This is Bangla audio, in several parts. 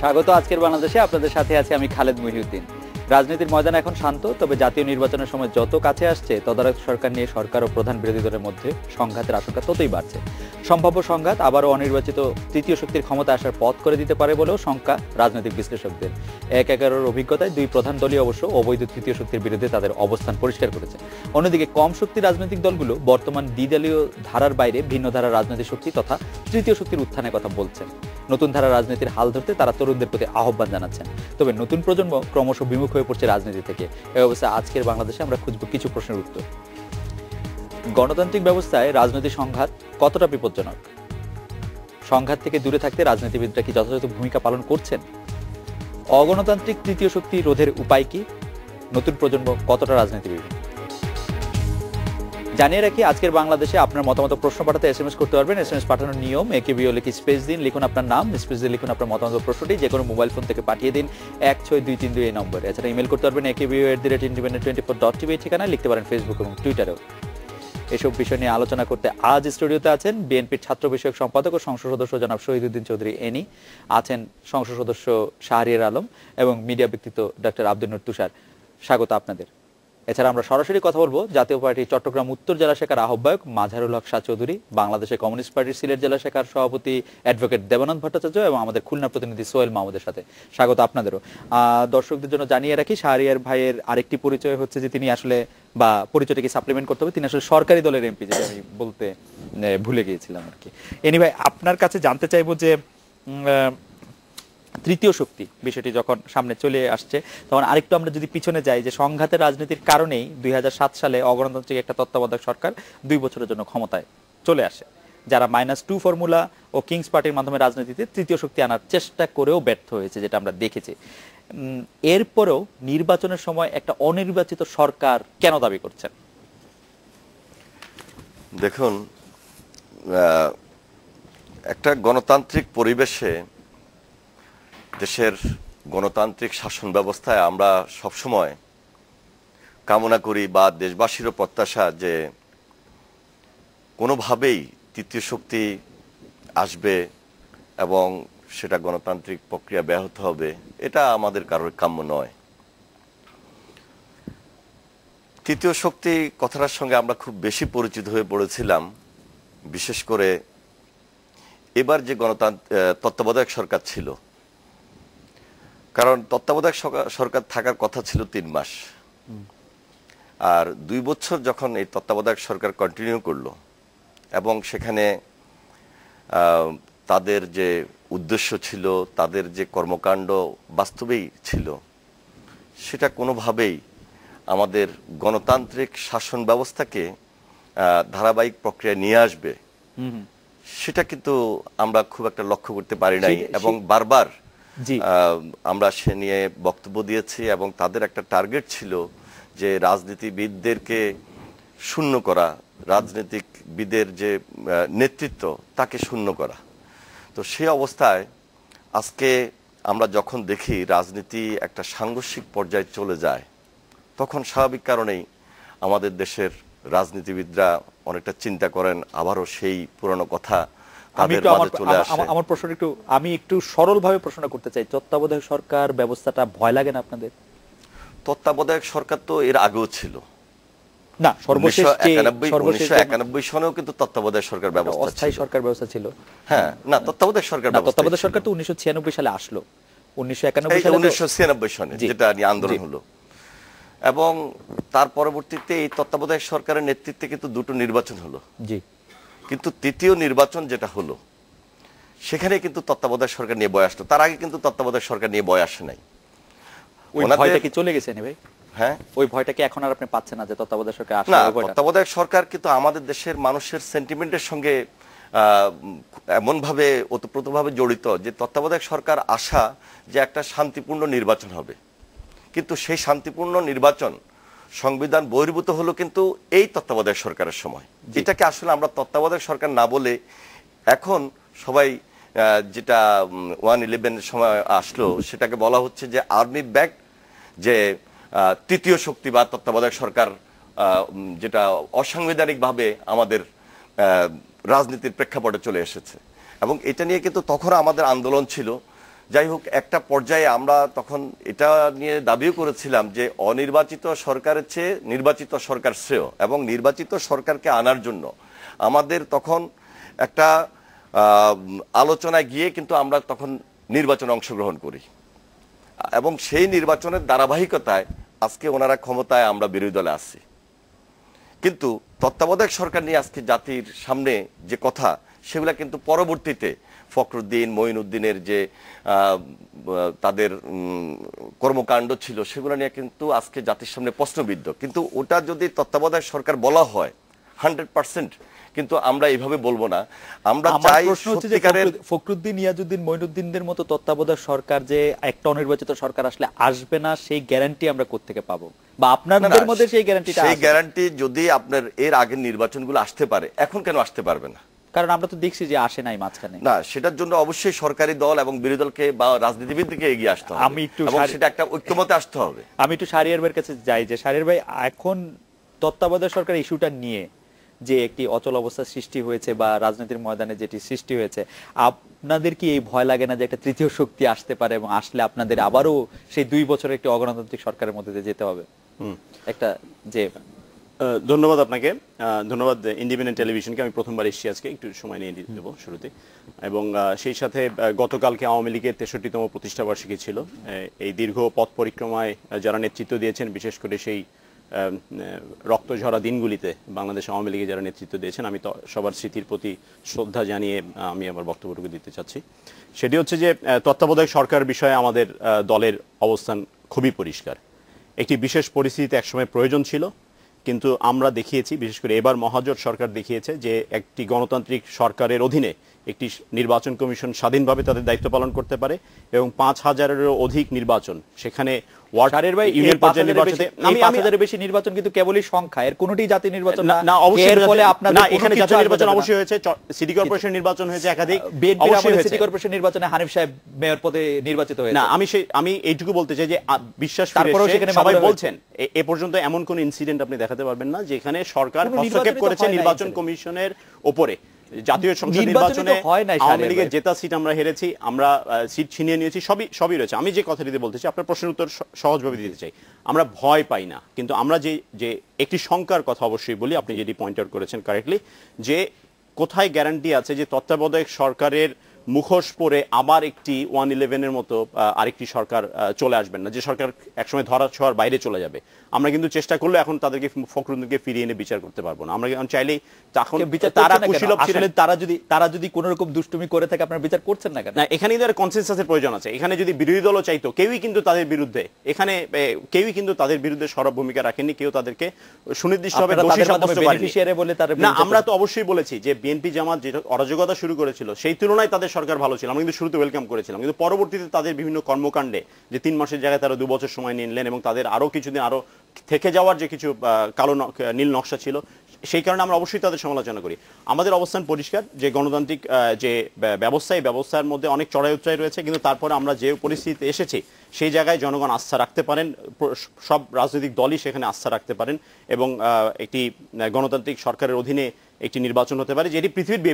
স্বাগত আজকের বাংলাদেশে। আপনাদের সাথে আছি আমি খালেদ মহিউদ্দিন। রাজনীতির ময়দান এখন শান্ত, তবে জাতীয় নির্বাচনের সময় যত কাছে আসছে তদারক সরকার নিয়ে সরকার ও প্রধান বিরোধী দলের মধ্যে সংঘাতের আশঙ্কা ততই বাড়ছে। সম্ভাব্য সংঘাত আবারও অনির্বাচিত তৃতীয় শক্তির ক্ষমতা আসার পথ করে দিতে পারে বলেও শঙ্কা রাজনৈতিক বিশ্লেষকদের। ১-১১ অভিজ্ঞতায় দুই প্রধান দলই অবশ্য অবৈধ তৃতীয় শক্তির বিরুদ্ধে তাদের অবস্থান পরিষ্কার করেছে। অন্যদিকে কম শক্তি রাজনৈতিক দলগুলো বর্তমান দ্বিদলীয় ধারার বাইরে ভিন্ন ধারার রাজনৈতিক শক্তি তথা তৃতীয় শক্তির উত্থানের কথা বলছেন। নতুন ধারা রাজনীতির হাল ধরতে তারা তরুণদের প্রতি আহ্বান জানাচ্ছেন। তবে নতুন প্রজন্ম ক্রমশ বিমুখ হয়ে পড়ছে রাজনীতি থেকে। এই অবস্থায় আজকের বাংলাদেশে আমরা খুঁজব কিছু প্রশ্নের উত্তর। গণতান্ত্রিক ব্যবস্থায় রাজনৈতিক সংঘাত কতটা বিপজ্জনক? সংঘাত থেকে দূরে থাকতে রাজনীতিবিদরা কি যথাযথ ভূমিকা পালন করছেন? অগণতান্ত্রিক তৃতীয় শক্তি রোধের উপায় কি? নতুন প্রজন্ম কতটা রাজনীতিবিদ? জানিয়ে রাখি, আজকের বাংলাদেশে আপনার মতামত প্রশ্ন পাঠাতে এসএমএস করতে পারবেন। এসএমএস পাঠানোর নিয়ম, একেবিও লিখে স্পেস দিন, লিখুন আপনার নাম, স্পেস দিয়ে লিখুন আপনার মতামত প্রশ্নটি যে কোনো মোবাইল ফোন থেকে পাঠিয়ে দিন ১৬২৩২ এই নম্বরে। এছাড়া ইমেল করতে পারবেন akbo@independent24.tv ঠিকানায়, লিখতে পারেন ফেসবুক এবং টুইটারেও। এসব বিষয় নিয়ে আলোচনা করতে আজ স্টুডিওতে আছেন বিএনপির ছাত্র বিষয়ক সম্পাদক ও সংসদ সদস্য জনাব শহীদুদ্দিন চৌধুরী এনি, আছেন সংসদ সদস্য শাহরিয়ার আলম এবং মিডিয়া ব্যক্তিত্ব ডক্টর আব্দুল নূর তুষার। স্বাগত আপনাদের। এছাড়া আমরা সরাসরি কথা বলবো জাতীয় পার্টির চট্টগ্রাম উত্তর জেলা শাখার আহ্বায়ক মাঝহারুল হক শাহ চৌধুরী, বাংলাদেশের কমিউনিস্ট পার্টির সিলেট জেলা শাখার সভাপতি অ্যাডভোকেট দেবানন্দ ভট্টাচার্য এবং আমাদের খুলনা প্রতিনিধি সোহেল মাহমুদের সাথে। স্বাগত আপনাদেরও। দর্শকদের জন্য জানিয়ে রাখি, শাহরিয়ার ভাইয়ের আরেকটি পরিচয় হচ্ছে যে তিনি আসলে, বা পরিচয়টাকে সাপ্লিমেন্ট করতে হবে, তিনি আসলে সরকারি দলের এমপি, যেটা আমি বলতে ভুলে গিয়েছিলাম আর কি। এনিভাই, আপনার কাছে জানতে চাইবো যে তৃতীয় শক্তি বিষয়টি যখন সামনে চলে আসছে, তখন আরেকটু আমরা যদি পিছনে যাই, যে সংঘাতের রাজনীতির কারণেই ২০০৭ সালে অগণতান্ত্রিক একটা তত্ত্বাবধায়ক সরকার ২ বছরের জন্য ক্ষমতায় চলে আসে, যারা -2 ফর্মুলা ও কিংস পার্টির মাধ্যমে রাজনীতিতে তৃতীয় শক্তি আনার চেষ্টা করেও ব্যর্থ হয়েছে, যেটা আমরা দেখেছি। এরপরেও নির্বাচনের সময় একটা অনির্বাচিত সরকার কেন দাবি করছেন? দেখুন, একটা গণতান্ত্রিক পরিবেশে দেশের গণতান্ত্রিক শাসন ব্যবস্থায় আমরা সবসময় কামনা করি, বা দেশবাসীরও প্রত্যাশা, যে কোনোভাবেই তৃতীয় শক্তি আসবে এবং সেটা গণতান্ত্রিক প্রক্রিয়া ব্যাহত হবে, এটা আমাদের কারোর কাম্য নয়। তৃতীয় শক্তি কথাটার সঙ্গে আমরা খুব বেশি পরিচিত হয়ে পড়েছিলাম, বিশেষ করে এবার যে তত্ত্বাবধায়ক সরকার ছিল। কারণ তত্ত্বাবধায়ক সরকার থাকার কথা ছিল ৩ মাস, আর ২ বছর যখন এই তত্ত্বাবধায়ক সরকার কন্টিনিউ করলো এবং সেখানে তাদের যে উদ্দেশ্য ছিল, তাদের যে কর্মকাণ্ড বাস্তবেই ছিল, সেটা কোনোভাবেই আমাদের গণতান্ত্রিক শাসন ব্যবস্থাকে ধারাবাহিক প্রক্রিয়ায় নিয়ে আসবে, সেটা কিন্তু আমরা খুব একটা লক্ষ্য করতে পারি নাই। এবং বারবার আমরা সে নিয়ে বক্তব্য দিয়েছি, এবং তাদের একটা টার্গেট ছিল যে রাজনীতিবিদদেরকে শূন্য করা, রাজনীতিবিদের যে নেতৃত্ব তাকে শূন্য করা। তো সেই অবস্থায় আজকে আমরা যখন দেখি রাজনীতি একটা সাংঘর্ষিক পর্যায়ে চলে যায়, তখন স্বাভাবিক কারণেই আমাদের দেশের রাজনীতিবিদরা অনেকটা চিন্তা করেন, আবারও সেই পুরনো কথা আমার প্রশ্ন আমি একটু সরলভাবে প্রশ্ন করতে চাই। তত্ত্বাবধায়ক সরকার ব্যবস্থাটা ভয় লাগে না আপনাদের? তত্ত্বাবধায়ক সরকার তো এর আগেও ছিল না, সর্বশেষ 1991 সনেও কিন্তু তত্ত্বাবধায়ক সরকার ব্যবস্থা, অস্থায়ী সরকার ব্যবস্থা ছিল। হ্যাঁ, না, তত্ত্বাবধায়ক সরকার তো 1996 সালে আসলো, 1996 সনে যেটা নিয়ে আন্দোলন হলো। এবং তার পরবর্তীতে এই তত্ত্বাবধায়ক সরকারের নেতৃত্বে কিন্তু 2টো নির্বাচন হলো। জি, কিন্তু তৃতীয় নির্বাচন যেটা হলো, সেখানে কিন্তু তত্ত্বাবধায়ক সরকার নিয়ে বয় আসলো। তার আগে কিন্তু তত্ত্বাবধায়ক সরকার নিয়ে বয় আসে নাই। ওই ভয়টা কি চলে গেছে ভাই? হ্যাঁ, ওই ভয়টা কি এখন আর আপনি পাচ্ছেন না যে তত্ত্বাবধায়ক সরকার আসবে? না, তত্ত্বাবধায়ক সরকার কিন্তু আমাদের দেশের মানুষের সেন্টিমেন্টের সঙ্গে এমনভাবে ওতপ্রোতভাবে জড়িত যে তত্ত্বাবধায়ক সরকার আসা যে একটা শান্তিপূর্ণ নির্বাচন হবে, কিন্তু সেই শান্তিপূর্ণ নির্বাচন সংবিধান বহির্ভূত হলো কিন্তু এই তত্ত্বাবধায়ক সরকারের সময়। এটাকে আসলে আমরা তত্ত্বাবধায়ক সরকার না বলে এখন সবাই যেটা 1/11 সময় আসলো, সেটাকে বলা হচ্ছে যে আর্মি ব্যাক, যে তৃতীয় শক্তি বা তত্ত্বাবধায়ক সরকার, যেটা অসাংবিধানিকভাবে আমাদের রাজনীতির প্রেক্ষাপটে চলে এসেছে। এবং এটা নিয়ে কিন্তু তখন আমাদের আন্দোলন ছিল যাই হোক, একটা পর্যায়ে আমরা তখন এটা নিয়ে দাবিও করেছিলাম যে অনির্বাচিত সরকারের চেয়ে নির্বাচিত সরকার শ্রেয়, এবং নির্বাচিত সরকারকে আনার জন্য আমাদের তখন একটা আলোচনায় গিয়ে কিন্তু আমরা তখন নির্বাচনে অংশগ্রহণ করি, এবং সেই নির্বাচনের ধারাবাহিকতায় আজকে ওনারা ক্ষমতায়, আমরা বিরোধী দলে আছি। কিন্তু তত্ত্বাবধায়ক সরকার নিয়ে আজকে জাতির সামনে যে কথা, সেগুলা কিন্তু পরবর্তীতে ফখরুদ্দিন, মঈনুদ্দিনের যে তাদের কর্মকাণ্ড ছিল, সেগুলো নিয়ে কিন্তু আজকে জাতির সামনে প্রশ্নবিদ্ধ। কিন্তু ওটা যদি তত্ত্বাবধায়ক সরকার বলা হয় 100%, কিন্তু আমরা এইভাবে বলবো না। আমরা চাই সত্যিকারের ফখরুদ্দিন, ইয়াজউদ্দিন, মঈনুদ্দিনদের মতো তত্ত্বাবধায়ক সরকার যে একটা অনির্বাচিত সরকার আসলে আসবে না, সেই গ্যারান্টি আমরা কোত্থেকে পাবো? বা আপনাদের মধ্যে সেই গ্যারান্টিটা? সেই গ্যারান্টি যদি আপনার এর আগের নির্বাচনগুলো আসতে পারে, এখন কেন আসতে পারবে না? কারণ আমরা তো দেখছি যে আসে নাই মাঝখানে। না, সেটার জন্য অবশ্যই সরকারি দল এবং বিরোধী দলকে বা রাজনীতিবিদকে এগিয়ে আসতে হবে, এবং সেটা একটা ঐক্যমতে আসতে হবে। আমি একটু শাহরিয়ার ভাইয়ের কাছে যাই, যে শাহরিয়ার ভাই, এখন তত্ত্বাবধায়ক সরকার ইস্যুটা নিয়ে যে একটি অচল অবস্থা সৃষ্টি হয়েছে বা রাজনীতির ময়দানে যেটি সৃষ্টি হয়েছে, আপনাদের কি এই ভয় লাগে না যে একটা তৃতীয় শক্তি আসতে পারে, এবং আসলে আপনাদের আবারও সেই 2 বছরের একটি অগণতান্ত্রিক সরকারের মধ্যে দিয়ে যেতে হবে? একটা যে ধন্যবাদ আপনাকে, ধন্যবাদ ইন্ডিপেন্ডেন্ট টেলিভিশনকে। আমি প্রথমবার এসেছি আজকে, একটু সময় নিয়ে দেবো শুরুতে। এবং সেই সাথে গতকালকে আওয়ামী লীগের 63তম প্রতিষ্ঠাবার্ষিকী ছিল। এই দীর্ঘ পথ পরিক্রমায় যারা নেতৃত্ব দিয়েছেন, বিশেষ করে সেই রক্তঝরা দিনগুলিতে বাংলাদেশ আওয়ামী লীগে যারা নেতৃত্ব দিয়েছেন, আমি তো সবার স্মৃতির প্রতি শ্রদ্ধা জানিয়ে আমি আমার বক্তব্যটুকু দিতে চাচ্ছি। সেটি হচ্ছে যে তত্ত্বাবধায়ক সরকার বিষয়ে আমাদের দলের অবস্থান খুবই পরিষ্কার। একটি বিশেষ পরিস্থিতিতে একসময় প্রয়োজন ছিল, কিন্তু আমরা দেখিয়েছি, বিশেষ করে এবার মহাজোট সরকার দেখিয়েছে যে একটি গণতান্ত্রিক সরকারের অধীনে একটি নির্বাচন কমিশন স্বাধীনভাবে তাদের দায়িত্ব পালন করতে পারে, এবং 5000-এরও অধিক নির্বাচন, সেখানে ইউনিয়ন পর্যায়ে নির্বাচনে 5000-এর বেশি নির্বাচন কিন্তু কেবলই সংখ্যা, এর কোনটি জাতীয় নির্বাচন না। অবশ্যই এর ফলে আপনাদের এখানে জাতীয় নির্বাচন অবশ্যই হয়েছে, সিটি কর্পোরেশন নির্বাচন হয়েছে একাধিক, অবশ্যই সিটি কর্পোরেশন নির্বাচনে হানিফ সাহেব মেয়র পদে নির্বাচিত হয়েছে। না, আমি এইটুকু বলতে চাই যে বিশ্বাস ফিরে সবাই বলছেন এ পর্যন্ত এমন কোন ইনসিডেন্ট আপনি দেখাতে পারবেন না যেখানে সরকার হস্তক্ষেপ করেছে নির্বাচন কমিশনের উপরে। জাতীয় সংসদ নির্বাচনে আওয়ামী লীগের জেতা সিট আমরা হেরেছি, আমরা সিট ছিনিয়ে নিয়েছি, সবই রয়েছে। আমি যে কথাটিতে বলতে চাই, আপনার প্রশ্নের উত্তর সহজভাবে দিতে চাই। আমরা ভয় পাই না, কিন্তু আমরা যে একটি শঙ্কার কথা অবশ্যই বলি, আপনি যেটি পয়েন্ট আউট করেছেন কারেক্টলি, যে কোথায় গ্যারান্টি আছে যে তত্ত্বাবধায়ক সরকারের মুখোশ পরে আবার একটি 111-এর মতো আরেকটি সরকার চলে আসবেন না, যে সরকার একসময় ধরা ছোঁয়ার বাইরে চলে যাবে। আমরা কিন্তু চেষ্টা করলে এখন তাদেরকে, ফখরুদ্দিনকে ফিরিয়ে এনে বিচার করতে পারবো না। আমরা চাইলেই তখন তারা কুশীলব ছিলেন, তারা যদি কোন রকম দুষ্টুমি করে থাকে, আপনারা বিচার করছেন না কেন? না, এখানে কিন্তু কনসেনসাসের প্রয়োজন আছে। এখানে যদি বিরোধী দলও চাইতো, কেউই কিন্তু তাদের বিরুদ্ধে, এখানে কেউই কিন্তু তাদের বিরুদ্ধে সরব ভূমিকা রাখেননি, কেউ তাদেরকে সুনির্দিষ্টভাবে দোষী সাব্যস্ত করেনি। না, আমরা তো অবশ্যই বলেছি যে বিএনপি জামাত যে অরাজকতা শুরু করেছিল, সেই তুলনায় তাদের সরকার ভালো ছিল। আমরা কিন্তু শুরুতে ওয়েলকাম করেছিলাম, কিন্তু পরবর্তীতে তাদের বিভিন্ন কর্মকাণ্ডে, যে 3 মাসের জায়গায় তারা 2 বছর সময় নিলেন, এবং তাদের আরো কিছুদিন আরো থেকে যাওয়ার যে কিছু কালো নীল নকশা ছিল, সেই কারণে আমরা অবশ্যই তাদের সমালোচনা করি। আমাদের অবস্থান পরিষ্কার যে গণতান্ত্রিক যে ব্যবস্থা, এই ব্যবস্থার মধ্যে অনেক চড়াই উচ্চাই রয়েছে, কিন্তু তারপরে আমরা যে পরিস্থিতিতে এসেছি, সেই জায়গায় জনগণ আস্থা রাখতে পারেন, সব রাজনৈতিক দলই সেখানে আস্থা রাখতে পারেন, এবং একটি গণতান্ত্রিক সরকারের অধীনে একটি নির্বাচন হতে পারে, যেটি পৃথিবীর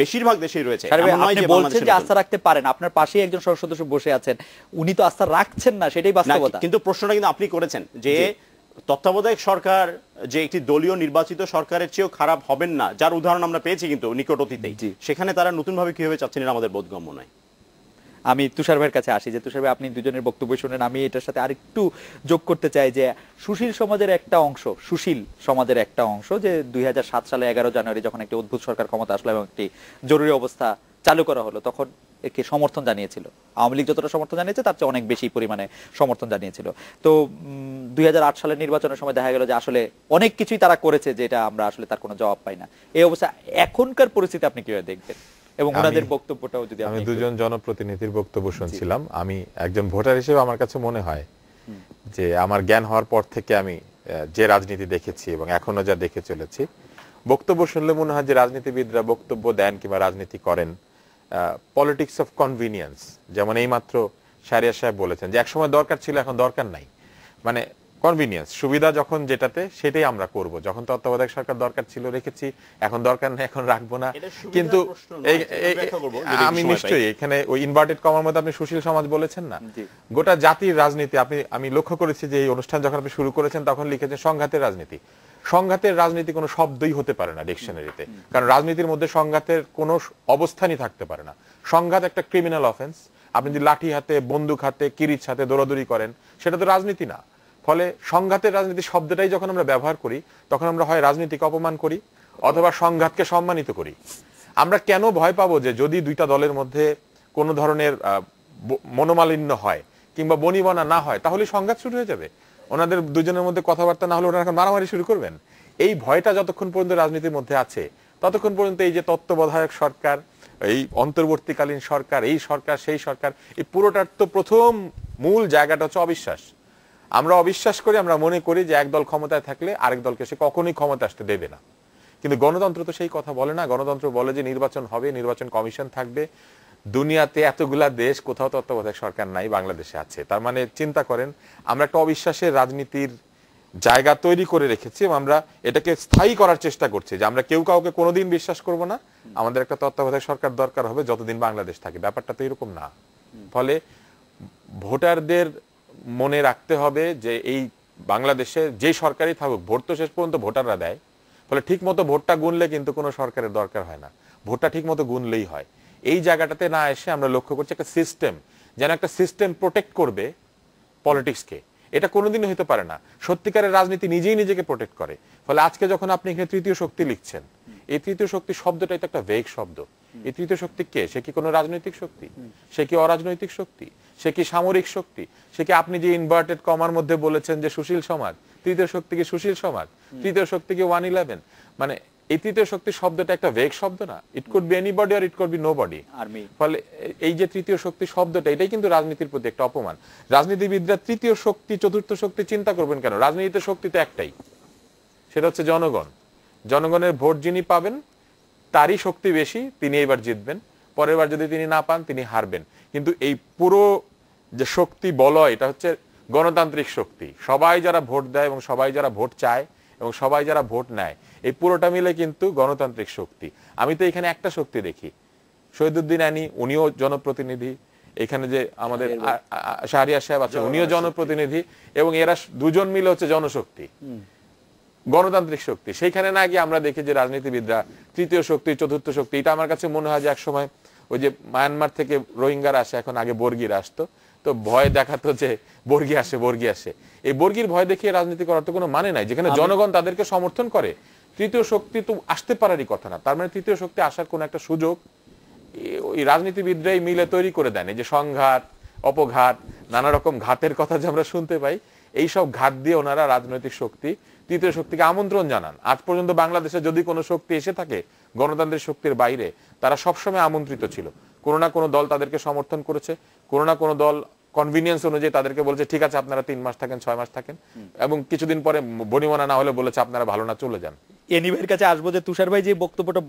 বেশিরভাগ দেশেই রয়েছে। আপনি বলছেন যে আস্থা রাখতে পারেন, আপনার পাশেই একজন সংসদ সদস্য বসে আছেন, উনি তো আস্থা রাখছেন না, সেটাই বাস্তবতা। কিন্তু প্রশ্নটা কিন্তু আপনি করেছেন যে তত্ত্বাবধায়ক সরকার যে একটি দলীয় নির্বাচিত সরকারের চেয়েও খারাপ হবেন না, যার উদাহরণ আমরা পেয়েছি কিন্তু নিকট অতীতেই, সেখানে তারা নতুনভাবে কিভাবে চাচ্ছেন এটা আমাদের বোধগম্য নয়। আমি তুষার ভাইয়ের কাছে আসি, যে তুষার ভাই, আপনি দুজনের বক্তব্য শুনেন, আমি এটার সাথে আরেকটু যোগ করতে চাই যে সুশীল সমাজের একটা অংশ, যে 2007 সালে 11 জানুয়ারি যখন একটি অদ্ভুত সরকার ক্ষমতা আসলো এবং একটি জরুরি অবস্থা চালু করা হলো, তখন একে সমর্থন জানিয়েছিল। আওয়ামী লীগ যতটা সমর্থন জানিয়েছে তার চেয়ে অনেক বেশি পরিমাণে সমর্থন জানিয়েছিল। তো 2008 সালের নির্বাচনের সময় দেখা গেল যে আসলে অনেক কিছুই তারা করেছে, যেটা আমরা আসলে তার কোনো জবাব পাই না। এই অবস্থা এখনকার পরিস্থিতি আপনি কিভাবে দেখবেন, এবং ওনাদের বক্তব্যটাও যদি? আমি দুজন জনপ্রতিনিধির বক্তব্য শুনছিলাম। আমি একজন ভোটার হিসেবে আমার কাছে মনে হয় যে আমার জ্ঞান হওয়ার পর থেকে আমি যে রাজনীতি দেখেছি এবং এখনো যা দেখে চলেছি, বক্তব্য শুনলে মনে হয় যে রাজনীতিবিদরা বক্তব্য দেন কিংবা রাজনীতি করেন পলিটিক্স অফ কনভিনিয়েন্স। যেমন এইমাত্র শাহরিয়ার সাহেব বলেছেন যে একসময় দরকার ছিল, এখন দরকার নাই। মানে কনভিনিয়েন্স, সুবিধা যখন যেটাতে সেটাই আমরা করব। যখন তত্ত্বাবধায়ক সরকার দরকার ছিল রেখেছি, এখন দরকার নেই এখন রাখবো না। কিন্তু আমি নিশ্চয়ই এখানে ওই ইনভার্টেড কমার মধ্যে আপনি সুশীল সমাজ বলেছেন না, গোটা জাতির রাজনীতি আমি লক্ষ্য করেছি যে এই অনুষ্ঠান যখন আপনি শুরু করেছেন তখন লিখেছেন সংঘাতের রাজনীতি। সংঘাতের রাজনীতি কোনো শব্দই হতে পারে না ডিকশনারিতে, কারণ রাজনীতির মধ্যে সংঘাতের কোনো অবস্থানই থাকতে পারে না। সংঘাত একটা ক্রিমিনাল অফেন্স। আপনি যদি লাঠি হাতে, বন্দুক হাতে, কিরিচ হাতে দৌড়াদৌড়ি করেন, সেটা তো রাজনীতি না। ফলে সংঘাতের রাজনীতি শব্দটাই যখন আমরা ব্যবহার করি তখন আমরা হয় রাজনীতিকে অপমান করি অথবা সংঘাতকে সম্মানিত করি। আমরা কেন ভয় পাবো যে যদি দুইটা দলের মধ্যে কোনো ধরনের মনোমালিন্য হয় কিংবা বনিবনা না হয় তাহলে সংঘাত শুরু হয়ে যাবে? ওনাদের দুজনের মধ্যে কথাবার্তা না হলে ওনারা এখন মারামারি শুরু করবেন? এই ভয়টা যতক্ষণ পর্যন্ত রাজনীতির মধ্যে আছে ততক্ষণ পর্যন্ত এই যে তত্ত্বাবধায়ক সরকার, এই অন্তর্বর্তীকালীন সরকার, এই সরকার সেই সরকার, এই পুরোটার তো প্রথম মূল জায়গাটা হচ্ছে অবিশ্বাস। আমরা অবিশ্বাস করি, আমরা মনে করি যে একদল ক্ষমতায় থাকলে আরেক দলকে সে কখনোই ক্ষমতা আসতে দেবে না। কিন্তু গণতন্ত্র তো সেই কথা বলে না। গণতন্ত্র বলে যে নির্বাচন হবে, নির্বাচন কমিশন থাকবে। দুনিয়াতে এতগুলা দেশ, কোথাও তত্ত্বাবধায়ক সরকার নাই, বাংলাদেশে আছে। তার মানে চিন্তা করেন, আমরা একটা অবিশ্বাসের রাজনীতির জায়গা তৈরি করে রেখেছি এবং আমরা এটাকে স্থায়ী করার চেষ্টা করছি যে আমরা কেউ কাউকে কোনোদিন বিশ্বাস করব না, আমাদের একটা তত্ত্বাবধায়ক সরকার দরকার হবে যতদিন বাংলাদেশ থাকে। ব্যাপারটা তো এরকম না। ফলে ভোটারদের মনে রাখতে হবে যে এই বাংলাদেশে যে সরকারই থাকুক ভোট তো শেষ পর্যন্ত ভোটাররা দেয়। ফলে ঠিক মতো ভোটটা গুনলে কিন্তু কোনো সরকারের দরকার হয় না, ভোটটা ঠিক মতো গুনলেই হয়। এই জায়গাটাতে না এসে আমরা লক্ষ্য করছি একটা সিস্টেম, যেন একটা সিস্টেম প্রোটেক্ট করবে পলিটিক্সকে। এটা কোনোদিনই হতে পারে না। সত্যিকারের রাজনীতি নিজেই নিজেকে প্রোটেক্ট করে। ফলে আজকে যখন আপনি এখানে তৃতীয় শক্তি লিখছেন, এই তৃতীয় শক্তি শব্দটাই তো একটা ভেগ শব্দ। এই তৃতীয় শক্তি কে? সে কি কোনো রাজনৈতিক শক্তি? সে কি অরাজনৈতিক শক্তি? সে কি সামরিক শক্তি? সে কি আপনি যে ইনভার্টেড কমার মধ্যে বলেছেন যে সুশীল সমাজ, তৃতীয় শক্তি কি সুশীল সমাজ? তৃতীয় শক্তি কি 111? মানে এই তৃতীয় শক্তি শব্দটা একটা ভেগ শব্দ না? ইট কুড বি এনিবডি আর ইট কুড বি নোবডি। ফলে এই যে তৃতীয় শক্তি শব্দটা, এটাই কিন্তু রাজনীতির প্রতি একটা অপমান। রাজনীতিবিদরা তৃতীয় শক্তি, চতুর্থ শক্তি চিন্তা করবেন কেন? রাজনীতিতে শক্তি তো একটাই, সেটা হচ্ছে জনগণ। জনগণের ভোট যিনি পাবেন তারই শক্তি বেশি, তিনি এবার জিতবেন। পরের বার যদি তিনি না পান তিনি হারবেন। কিন্তু এই পুরো যে শক্তি বলয়, এটা হচ্ছে গণতান্ত্রিক শক্তি। সবাই যারা ভোট দেয় এবং সবাই যারা ভোট চায় এবং সবাই যারা ভোট নেয়, এই পুরোটা মিলে কিন্তু গণতান্ত্রিক শক্তি। আমি তো এখানে একটা শক্তি দেখি, শহীদুদ্দিন আনি, উনিও জনপ্রতিনিধি। এখানে যে আমাদের শাহরিয়ার সাহেব আছে, উনিও জনপ্রতিনিধি, এবং এরা দুজন মিলে হচ্ছে জনশক্তি, গণতান্ত্রিক শক্তি। সেইখানে না গিয়ে আমরা দেখি যে রাজনীতিবিদরা তৃতীয় শক্তি, চতুর্থ শক্তি। এটা আমার কাছে মনে হয় যে একসময় ওই যে মায়ানমার থেকে রোহিঙ্গারা আসে, এখন আগে বর্গিরা আসতো, তো ভয় দেখাতো যে বর্গি আসে, বর্গি আসে। এই বর্গির ভয় দেখিয়ে রাজনীতি করার তো কোনো মানে নাই। যেখানে জনগণ তাদেরকে সমর্থন করে, তৃতীয় শক্তি তো আসতে পারারই কথা না। তার মানে তৃতীয় শক্তি আসার কোন একটা সুযোগ ওই রাজনীতিবিদরাই মিলে তৈরি করে দেন। এই যে সংঘাত, অপঘাত, নানা রকম ঘাতের কথা যে আমরা শুনতে পাই, এইসব ঘাত দিয়ে ওনারা রাজনৈতিক শক্তি, তৃতীয় শক্তিকে আমন্ত্রণ জানান। আজ পর্যন্ত বাংলাদেশে যদি কোনো শক্তি এসে থাকে গণতান্ত্রিক শক্তির বাইরে, তারা সবসময় আমন্ত্রিত ছিল। কোনো না কোনো দল তাদেরকে সমর্থন করেছে, কোনো না কোনো দল কনভিনিয়েন্স অনুযায়ী তাদেরকে বলেছে ঠিক আছে আপনারা 3 মাস থাকেন, 6 মাস থাকেন, এবং কিছুদিন পরে বনিমনা না হলে বলেছে আপনারা ভালো না, চলে যান। এনিভাইয়ের কাছে আসবো যে তুষার ভাই যে বক্তব্যটা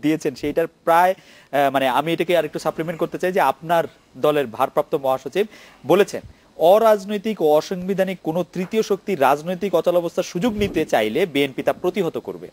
দিয়েছেন সেইটার প্রায় মানে আমি এটাকে আর একটু সাপ্লিমেন্ট করতে চাই যে আপনার দলের ভারপ্রাপ্ত মহাসচিব বলেছেন অরাজনৈতিক ও অসাংবিধানিক কোন তৃতীয় শক্তি রাজনৈতিক অচলাবস্থার সুযোগ নিতে চাইলে বিএনপি তা প্রতিহত করবে।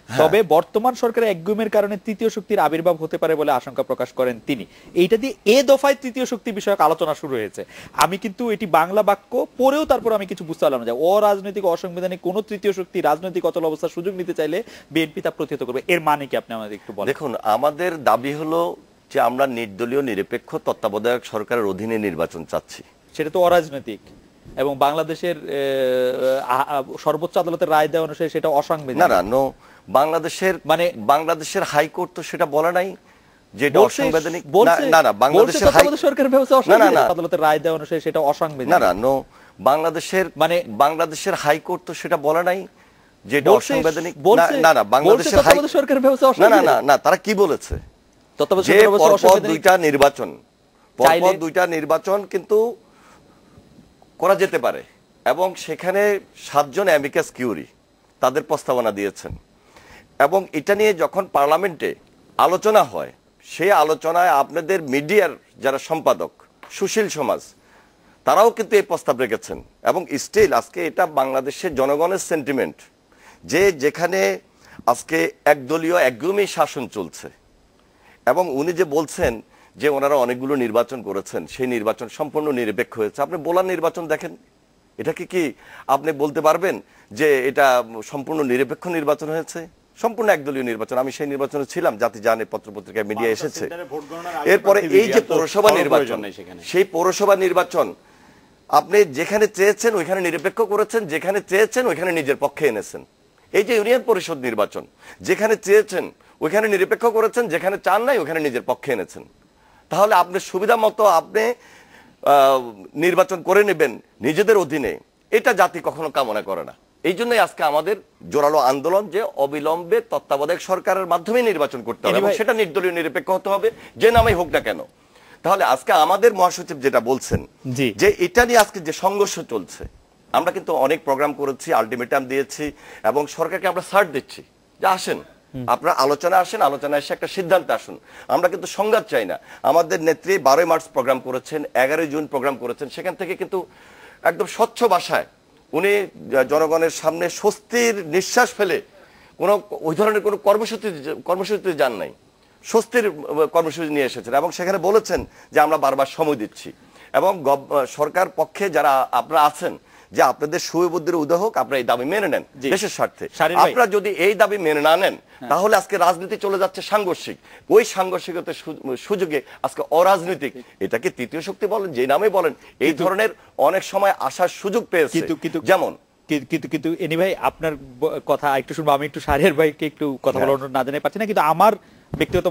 তবে বর্তমান সরকারের একগুমের কারণে তৃতীয় শক্তির আবির্ভাব হতে পারে বলে আশঙ্কা প্রকাশ করেন তিনি। এইটা দিয়ে এ দফায় তৃতীয় শক্তি বিষয়ক আলোচনা শুরু হয়েছে। আমি কিন্তু এটি বাংলা বাক্য পড়েও তারপর আমি কিছু বুঝতে পারলাম না যে অরাজনৈতিক অসাংবিধানিক কোন তৃতীয় শক্তি রাজনৈতিক অচলাবস্থার সুযোগ নিতে চাইলে বিএনপি তা প্রতিহত করবে। এর মানে কি আপনি আমাদের একটু বলেন। দেখুন, আমাদের দাবি হলো যে আমরা নির্দলীয় নিরপেক্ষ তত্ত্বাবধায়ক সরকারের অধীনে নির্বাচন চাচ্ছি। সেটা তো অরাজনৈতিক এবং বাংলাদেশের সর্বোচ্চ আদালতের রায় দেওয়া অনুসারে সেটা অসাংবিধানিক। না না, বাংলাদেশের হাইকোর্ট তো সেটা বলে নাই যে এটা অসাংবিধানিক। না না, বাংলাদেশের সরকারের ব্যবস্থা অসাংবিধানিক, আদালতের রায় দেওয়া অনুসারে সেটা অসাংবিধানিক। না না, বাংলাদেশের হাইকোর্ট তো সেটা বলে নাই যে এটা অসাংবিধানিক। না না, বাংলাদেশের সরকারের ব্যবস্থা অসাংবিধানিক। না না, তারা কি বলেছে যে পরপর দুইটা নির্বাচন কিন্তু করা যেতে পারে, এবং সেখানে 7 জন অ্যামিকাস কিউরি তাদের প্রস্তাবনা দিয়েছেন। এবং এটা নিয়ে যখন পার্লামেন্টে আলোচনা হয়, সেই আলোচনায় আপনাদের মিডিয়ার যারা সম্পাদক সুশীল সমাজ, তারাও কিন্তু এই প্রস্তাব রেখেছেন। এবং স্টিল আজকে এটা বাংলাদেশের জনগণের সেন্টিমেন্ট যে যেখানে আজকে একদলীয় একগুমি শাসন চলছে, এবং উনি যে বলছেন যে ওনারা অনেকগুলো নির্বাচন করেছেন, সেই নির্বাচন সম্পূর্ণ নিরপেক্ষ হয়েছে। আপনি বোলার নির্বাচন দেখেন, এটাকে কি আপনি বলতে পারবেন যে এটা সম্পূর্ণ নিরপেক্ষ নির্বাচন হয়েছে? সম্পূর্ণ একদলীয় নির্বাচন। আমি সেই নির্বাচনে ছিলাম, জাতি জানে, পত্রপত্রিকায় মিডিয়া এসেছে। এরপরে এই যে পৌরসভা নির্বাচন, সেই পৌরসভা নির্বাচন আপনি যেখানে চেয়েছেন ওইখানে নিরপেক্ষ করেছেন, যেখানে চেয়েছেন ওইখানে নিজের পক্ষে এনেছেন। এই যে ইউনিয়ন পরিষদ নির্বাচন, যেখানে চেয়েছেন ওইখানে নিরপেক্ষ করেছেন, যেখানে চান নাই ওখানে নিজের পক্ষে এনেছেন। তাহলে আপনি সুবিধা মতো আপনি নির্বাচন করে নেবেন নিজেদের অধীনে, এটা জাতি কখনো কামনা করে না। এই জন্যই আজকে আমাদের জোরালো আন্দোলন যে অবিলম্বে তত্ত্বাবধায়ক সরকারের মাধ্যমে নির্বাচন করতে হবে, এবং সেটা নির্দলীয় নিরপেক্ষ হতে হবে, যে নামেই হোক না কেন। তাহলে আজকে আমাদের মহাসচিব যেটা বলছেন যে এটা নিয়ে আজকে যে সংঘর্ষ চলছে, আমরা কিন্তু অনেক প্রোগ্রাম করেছি, আলটিমেটাম দিয়েছি, এবং সরকারকে আমরা সার্ট দিচ্ছি যে আসেন আপনারা আলোচনা আসেন, আলোচনা এসে একটা সিদ্ধান্ত আসুন। আমরা কিন্তু সংঘাত চাই না। আমাদের নেত্রী 12 মার্চ প্রোগ্রাম করেছেন, 11 জুন প্রোগ্রাম করেছেন, সেখান থেকে কিন্তু একদম স্বচ্ছ ভাষায় উনি জনগণের সামনে স্বস্তির নিঃশ্বাস ফেলে কোনো ওই ধরনের কোনো কর্মসূচিতে যান নাই, স্বস্তির কর্মসূচি নিয়ে এসেছেন, এবং সেখানে বলেছেন যে আমরা বারবার সময় দিচ্ছি। এবং সরকার পক্ষে যারা আপনারা আছেন যে আপনাদের সুবিধের উদয় হোক, আপনারা এই দাবি মেনে নেন দেশের স্বার্থে। আপনারা যদি এই দাবি মেনে না নেন, তাহলে আজকে রাজনীতি চলে যাচ্ছে সাংঘর্ষিক। ওই সাংঘর্ষিকতার সুযোগে আজকে অরাজনৈতিক, এটাকে তৃতীয় শক্তি বলেন, যে নামে বলেন, এই ধরনের অনেক সময় আসার সুযোগ পেয়েছে। যেমন কিন্তু এনি ভাই আপনার কথা একটু শুনবো, আমি একটু শাহরিয়ার ভাইকে একটু কথা বলার না জানাই পাচ্ছি না, কিন্তু আমার ব্যক্তিগত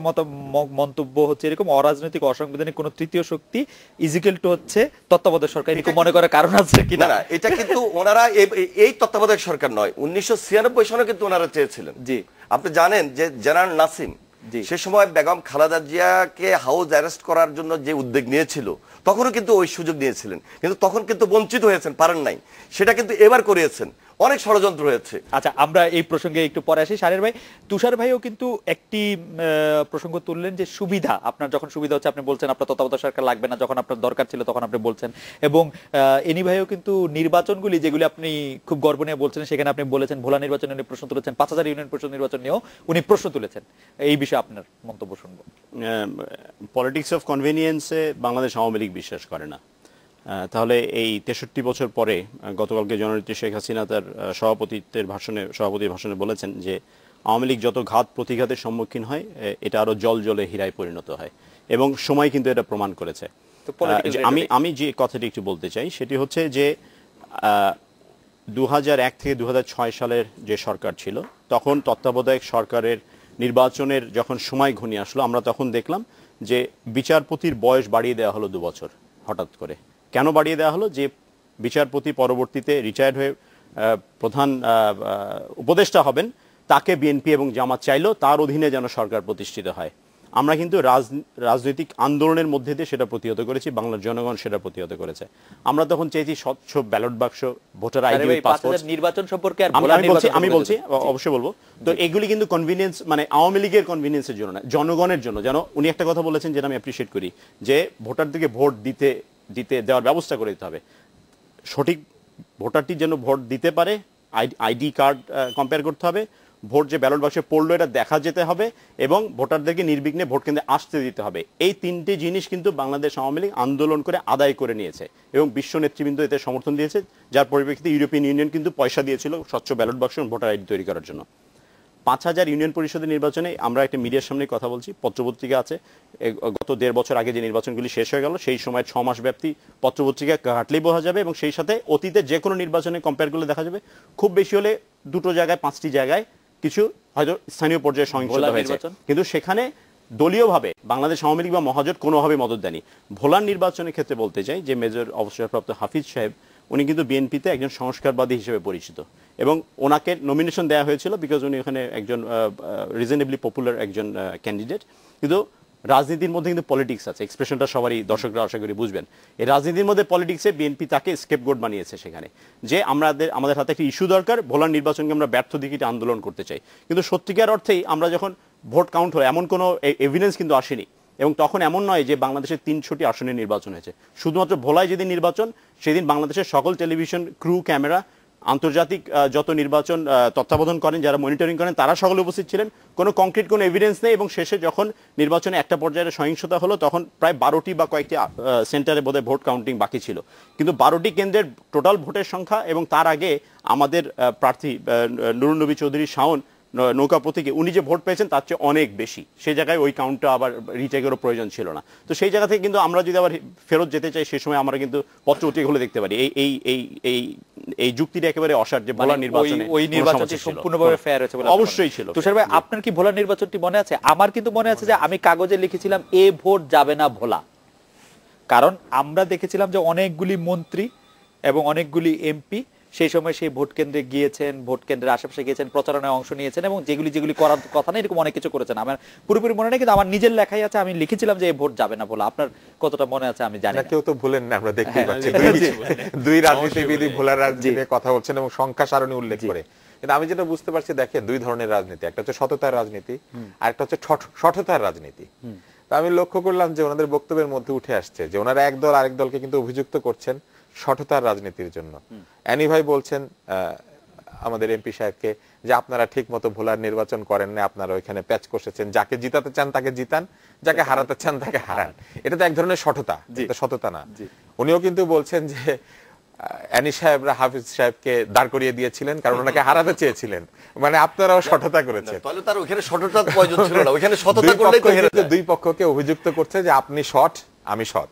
মন্তব্য হচ্ছে এরকম, অরাজনৈতিক অসাংবিধানিক কোন তৃতীয় শক্তি ইজিক্যাল টু হচ্ছে তত্ত্বাবধায়ক সরকার, এরকম মনে করার কারণ আছে কিনা? না, এটা কিন্তু ওনারা এই তত্ত্বাবধায়ক সরকার নয়, 1996 সনে কিন্তু ওনারা চেয়েছিলেন। জি, আপনি জানেন যে জেনারেল নাসিম সে সময় বেগম খালেদা জিয়াকে হাউস অ্যারেস্ট করার জন্য যে উদ্যোগ নিয়েছিল, তখনও কিন্তু ওই সুযোগ নিয়েছিলেন, কিন্তু তখন কিন্তু বঞ্চিত হয়েছেন, পারেন নাই। সেটা কিন্তু এবার করিয়েছেন, অনেক ষড়যন্ত্র হয়েছে। আচ্ছা, আমরা এই প্রসঙ্গে একটু পরে আসি। শাহরিয়ার ভাই, তুষার ভাইও কিন্তু একটি প্রসঙ্গ তুললেন যে সুবিধা, আপনার যখন সুবিধা হচ্ছে আপনি বলছেন আপনার তত্ত্বাবধায়ক সরকার লাগবে না, যখন আপনার দরকার ছিল তখন আপনি বলছেন। এবং এনি ভাইও কিন্তু নির্বাচনগুলি যেগুলি আপনি খুব গর্ব নিয়ে বলছেন, সেখানে আপনি বলেছেন ভোলা নির্বাচন নিয়ে প্রশ্ন তুলেছেন, 5000 ইউনিয়ন পরিষদ নির্বাচন নিয়েও উনি প্রশ্ন তুলেছেন। এই বিষয়ে আপনার মন্তব্য শুনবো। পলিটিক্স অফ কনভেনিয়েন্সে বাংলাদেশ আওয়ামী লীগ বিশ্বাস করে না। তাহলে এই 63 বছর পরে গতকালকে জননেত্রী শেখ হাসিনা তার সভাপতির ভাষণে বলেছেন যে আওয়ামী লীগ যত ঘাত প্রতিঘাতের সম্মুখীন হয়, এটা আরো জল জলে হীরায় পরিণত হয়, এবং সময় কিন্তু এটা প্রমাণ করেছে। আমি যে কথাটি একটু বলতে চাই সেটি হচ্ছে যে 2001 থেকে 2006 সালের যে সরকার ছিল, তখন তত্ত্বাবধায়ক সরকারের নির্বাচনের যখন সময় ঘনিয়ে আসলো, আমরা তখন দেখলাম যে বিচারপতির বয়স বাড়িয়ে দেওয়া হলো 2 বছর হঠাৎ করে। কেন বাড়িয়ে দেওয়া হলো? যে বিচারপতি পরবর্তীতে রিটায়ার্ড হয়ে প্রধান উপদেষ্টা হবেন, তাকে বিএনপি এবং জামাত চাইলো তার অধীনে যেন সরকার প্রতিষ্ঠিত হয়। আমরা কিন্তু রাজনৈতিক আন্দোলনের মধ্যে দিয়ে সেটা প্রতিহত করেছি, বাংলার জনগণ সেটা প্রতিহত করেছে। আমরা তখন চাইছি স্বচ্ছ ব্যালট বাক্স, ভোটার আইডি, পাসপোর্ট। নির্বাচন সম্পর্কে আমি বলছি অবশ্যই বলবো। তো এগুলি কিন্তু কনভিনিয়েন্স, মানে আওয়ামী লীগের কনভিনিয়েন্সের জন্য না, জনগণের জন্য। যেন উনি একটা কথা বলেছেন যেটা আমি অ্যাপ্রিশিয়েট করি, যে ভোটারদেরকে ভোট দিতে দেওয়ার ব্যবস্থা করে দিতে হবে। সঠিক ভোটারটি যেন ভোট দিতে পারে, আইডি কার্ড কম্পেয়ার করতে হবে, ভোট যে ব্যালট বাক্সে পড়লো এটা দেখা যেতে হবে, এবং ভোটারদেরকে নির্বিঘ্নে ভোট কেন্দ্রে আসতে দিতে হবে। এই 3টে জিনিস কিন্তু বাংলাদেশ আওয়ামী লীগ আন্দোলন করে আদায় করে নিয়েছে, এবং বিশ্ব নেতৃবৃন্দ এতে সমর্থন দিয়েছে, যার পরিপ্রেক্ষিতে ইউরোপিয়ান ইউনিয়ন কিন্তু পয়সা দিয়েছিল স্বচ্ছ ব্যালট বাক্স ভোটার আইডি তৈরি করার জন্য। 5000 ইউনিয়ন পরিষদের নির্বাচনে আমরা একটা মিডিয়ার সামনে কথা বলছি, পত্রপত্রিকা আছে, গত 1.5 বছর আগে যে নির্বাচনগুলি শেষ হয়ে গেল, সেই সময় 6 মাস ব্যাপ্তি পত্রপত্রিকা ঘাটলেই বোঝা যাবে, এবং সেই সাথে অতীতে যে কোনো নির্বাচনে কম্পেয়ার করলে দেখা যাবে খুব বেশি হলে 2টো জায়গায় 5টি জায়গায় কিছু হয়তো স্থানীয় পর্যায়ে সহিংসতা হয়েছে, কিন্তু সেখানে দলীয়ভাবে বাংলাদেশ আওয়ামী লীগ বা মহাজোট কোনোভাবে মদত দেয়নি। ভোলার নির্বাচনের ক্ষেত্রে বলতে চাই যে মেজর অবসরপ্রাপ্ত হাফিজ সাহেব, উনি কিন্তু বিএনপিতে একজন সংস্কারবাদী হিসেবে পরিচিত, এবং ওনাকে নমিনেশন দেওয়া হয়েছিল বিকজ উনি ওখানে একজন রিজনেবলি পপুলার একজন ক্যান্ডিডেট। কিন্তু রাজনীতির মধ্যে কিন্তু পলিটিক্স আছে, এক্সপ্রেশনটা সবারই দর্শকরা আশা করি বুঝবেন। এই রাজনীতির মধ্যে পলিটিক্সে বিএনপি তাকে স্কেপগোট বানিয়েছে সেখানে, যে আমাদের হাতে একটা ইস্যু দরকার, ভোলার নির্বাচনকে আমরা ব্যর্থ দিকে আন্দোলন করতে চাই। কিন্তু সত্যিকার অর্থেই আমরা যখন ভোট কাউন্ট হলো, এমন কোনো এভিডেন্স কিন্তু আসেনি, এবং তখন এমন নয় যে বাংলাদেশের 300টি আসনে নির্বাচন হয়েছে, শুধুমাত্র ভোলায় যেদিন নির্বাচন সেদিন বাংলাদেশের সকল টেলিভিশন ক্রু, ক্যামেরা, আন্তর্জাতিক যত নির্বাচন তত্ত্বাবধান করেন, যারা মনিটরিং করেন, তারা সকলে উপস্থিত ছিলেন। কোনো কংক্রিট কোনো এভিডেন্স নেই। এবং শেষে যখন নির্বাচনে একটা পর্যায়ে সহিংসতা হলো তখন প্রায় 12টি বা কয়েকটি সেন্টারে বোধহয় ভোট কাউন্টিং বাকি ছিল, কিন্তু 12টি কেন্দ্রের টোটাল ভোটের সংখ্যা এবং তার আগে আমাদের প্রার্থী নুরুন নবী চৌধুরী শাওন নৌকা প্রতীকে উনি যে ভোট পেয়েছেন তার চেয়ে অনেক বেশি। সেই জায়গায় ওই কাউন্টটা আবার রিটেকেরও প্রয়োজন ছিল না। তো সেই জায়গা থেকে কিন্তু আমরা যদি আবার ফেরত যেতে চাই সেই সময় আমরা কিন্তু পত্র উঠিয়ে হলে দেখতে পারি এই যুক্তিটা একেবারে অসার যে ভোলার নির্বাচনে ওই নির্বাচনটি সম্পূর্ণভাবে ফেয়ার হয়েছে বলে অবশ্যই ছিল। তুষার ভাই, আপনার কি ভোলার নির্বাচনটি মনে আছে? আমার কিন্তু মনে আছে যে আমি কাগজে লিখেছিলাম এ ভোট যাবে না ভোলা, কারণ আমরা দেখেছিলাম যে অনেকগুলি মন্ত্রী এবং অনেকগুলি এমপি সেই সময় সেই ভোট কেন্দ্রে গিয়েছেন, ভোট কেন্দ্রের আশেপাশে গিয়েছেন, প্রচারণায় অংশ নিয়েছেন এবং যেগুলি করার কথা না এরকম অনেক কিছু করেছেন। আমার পুরোপুরি মনে নেই, কিন্তু আমার নিজের লেখাই আছে, আমি লিখেছিলাম যে এই ভোট যাবে না ভোলা। আপনার কতটা মনে আছে আমি জানি না। কেউ তো ভুলেন না, আমরা দেখতে পাচ্ছি দুই রাজনীতিবিদ ভোলার রাজনীতি কথা বলছেন এবং সংখ্যা সারণী উল্লেখ করে। কিন্তু আমি যেটা বুঝতে পারছি, দেখেন দুই ধরনের রাজনীতি, একটা হচ্ছে সততার রাজনীতি আর একটা হচ্ছে সঠতার রাজনীতি। তা আমি লক্ষ্য করলাম যে ওনাদের বক্তব্যের মধ্যে উঠে আসছে যে ওনারা এক দল আরেক দলকে কিন্তু অভিযুক্ত করছেন সঠতার রাজনীতির জন্য। অ্যানি ভাই বলছেন আমাদের এমপি সাহেবকে যে আপনারা ঠিক মতো ভোলার নির্বাচন করেন না, আপনারা ওইখানে প্যাচ কষেছেন, যাকে জিতাতে চান তাকে জিতান, যাকে হারাতে চান তাকে হারান। এটা তো এক ধরনের সঠতা, সততা না। উনিও কিন্তু বলছেন যে অ্যানি সাহেবরা হাফিজ সাহেবকে দাঁড় করিয়ে দিয়েছিলেন কারণ ওনাকে হারাতে চেয়েছিলেন, মানে আপনারাও সঠতা করেছেন। তাহলে তার ওখানে সঠতার প্রয়োজন ছিল না, ওখানে সততা করলেই তো হেরে যায়। দুই পক্ষকে অভিযুক্ত করছে যে আপনি সৎ আমি সৎ,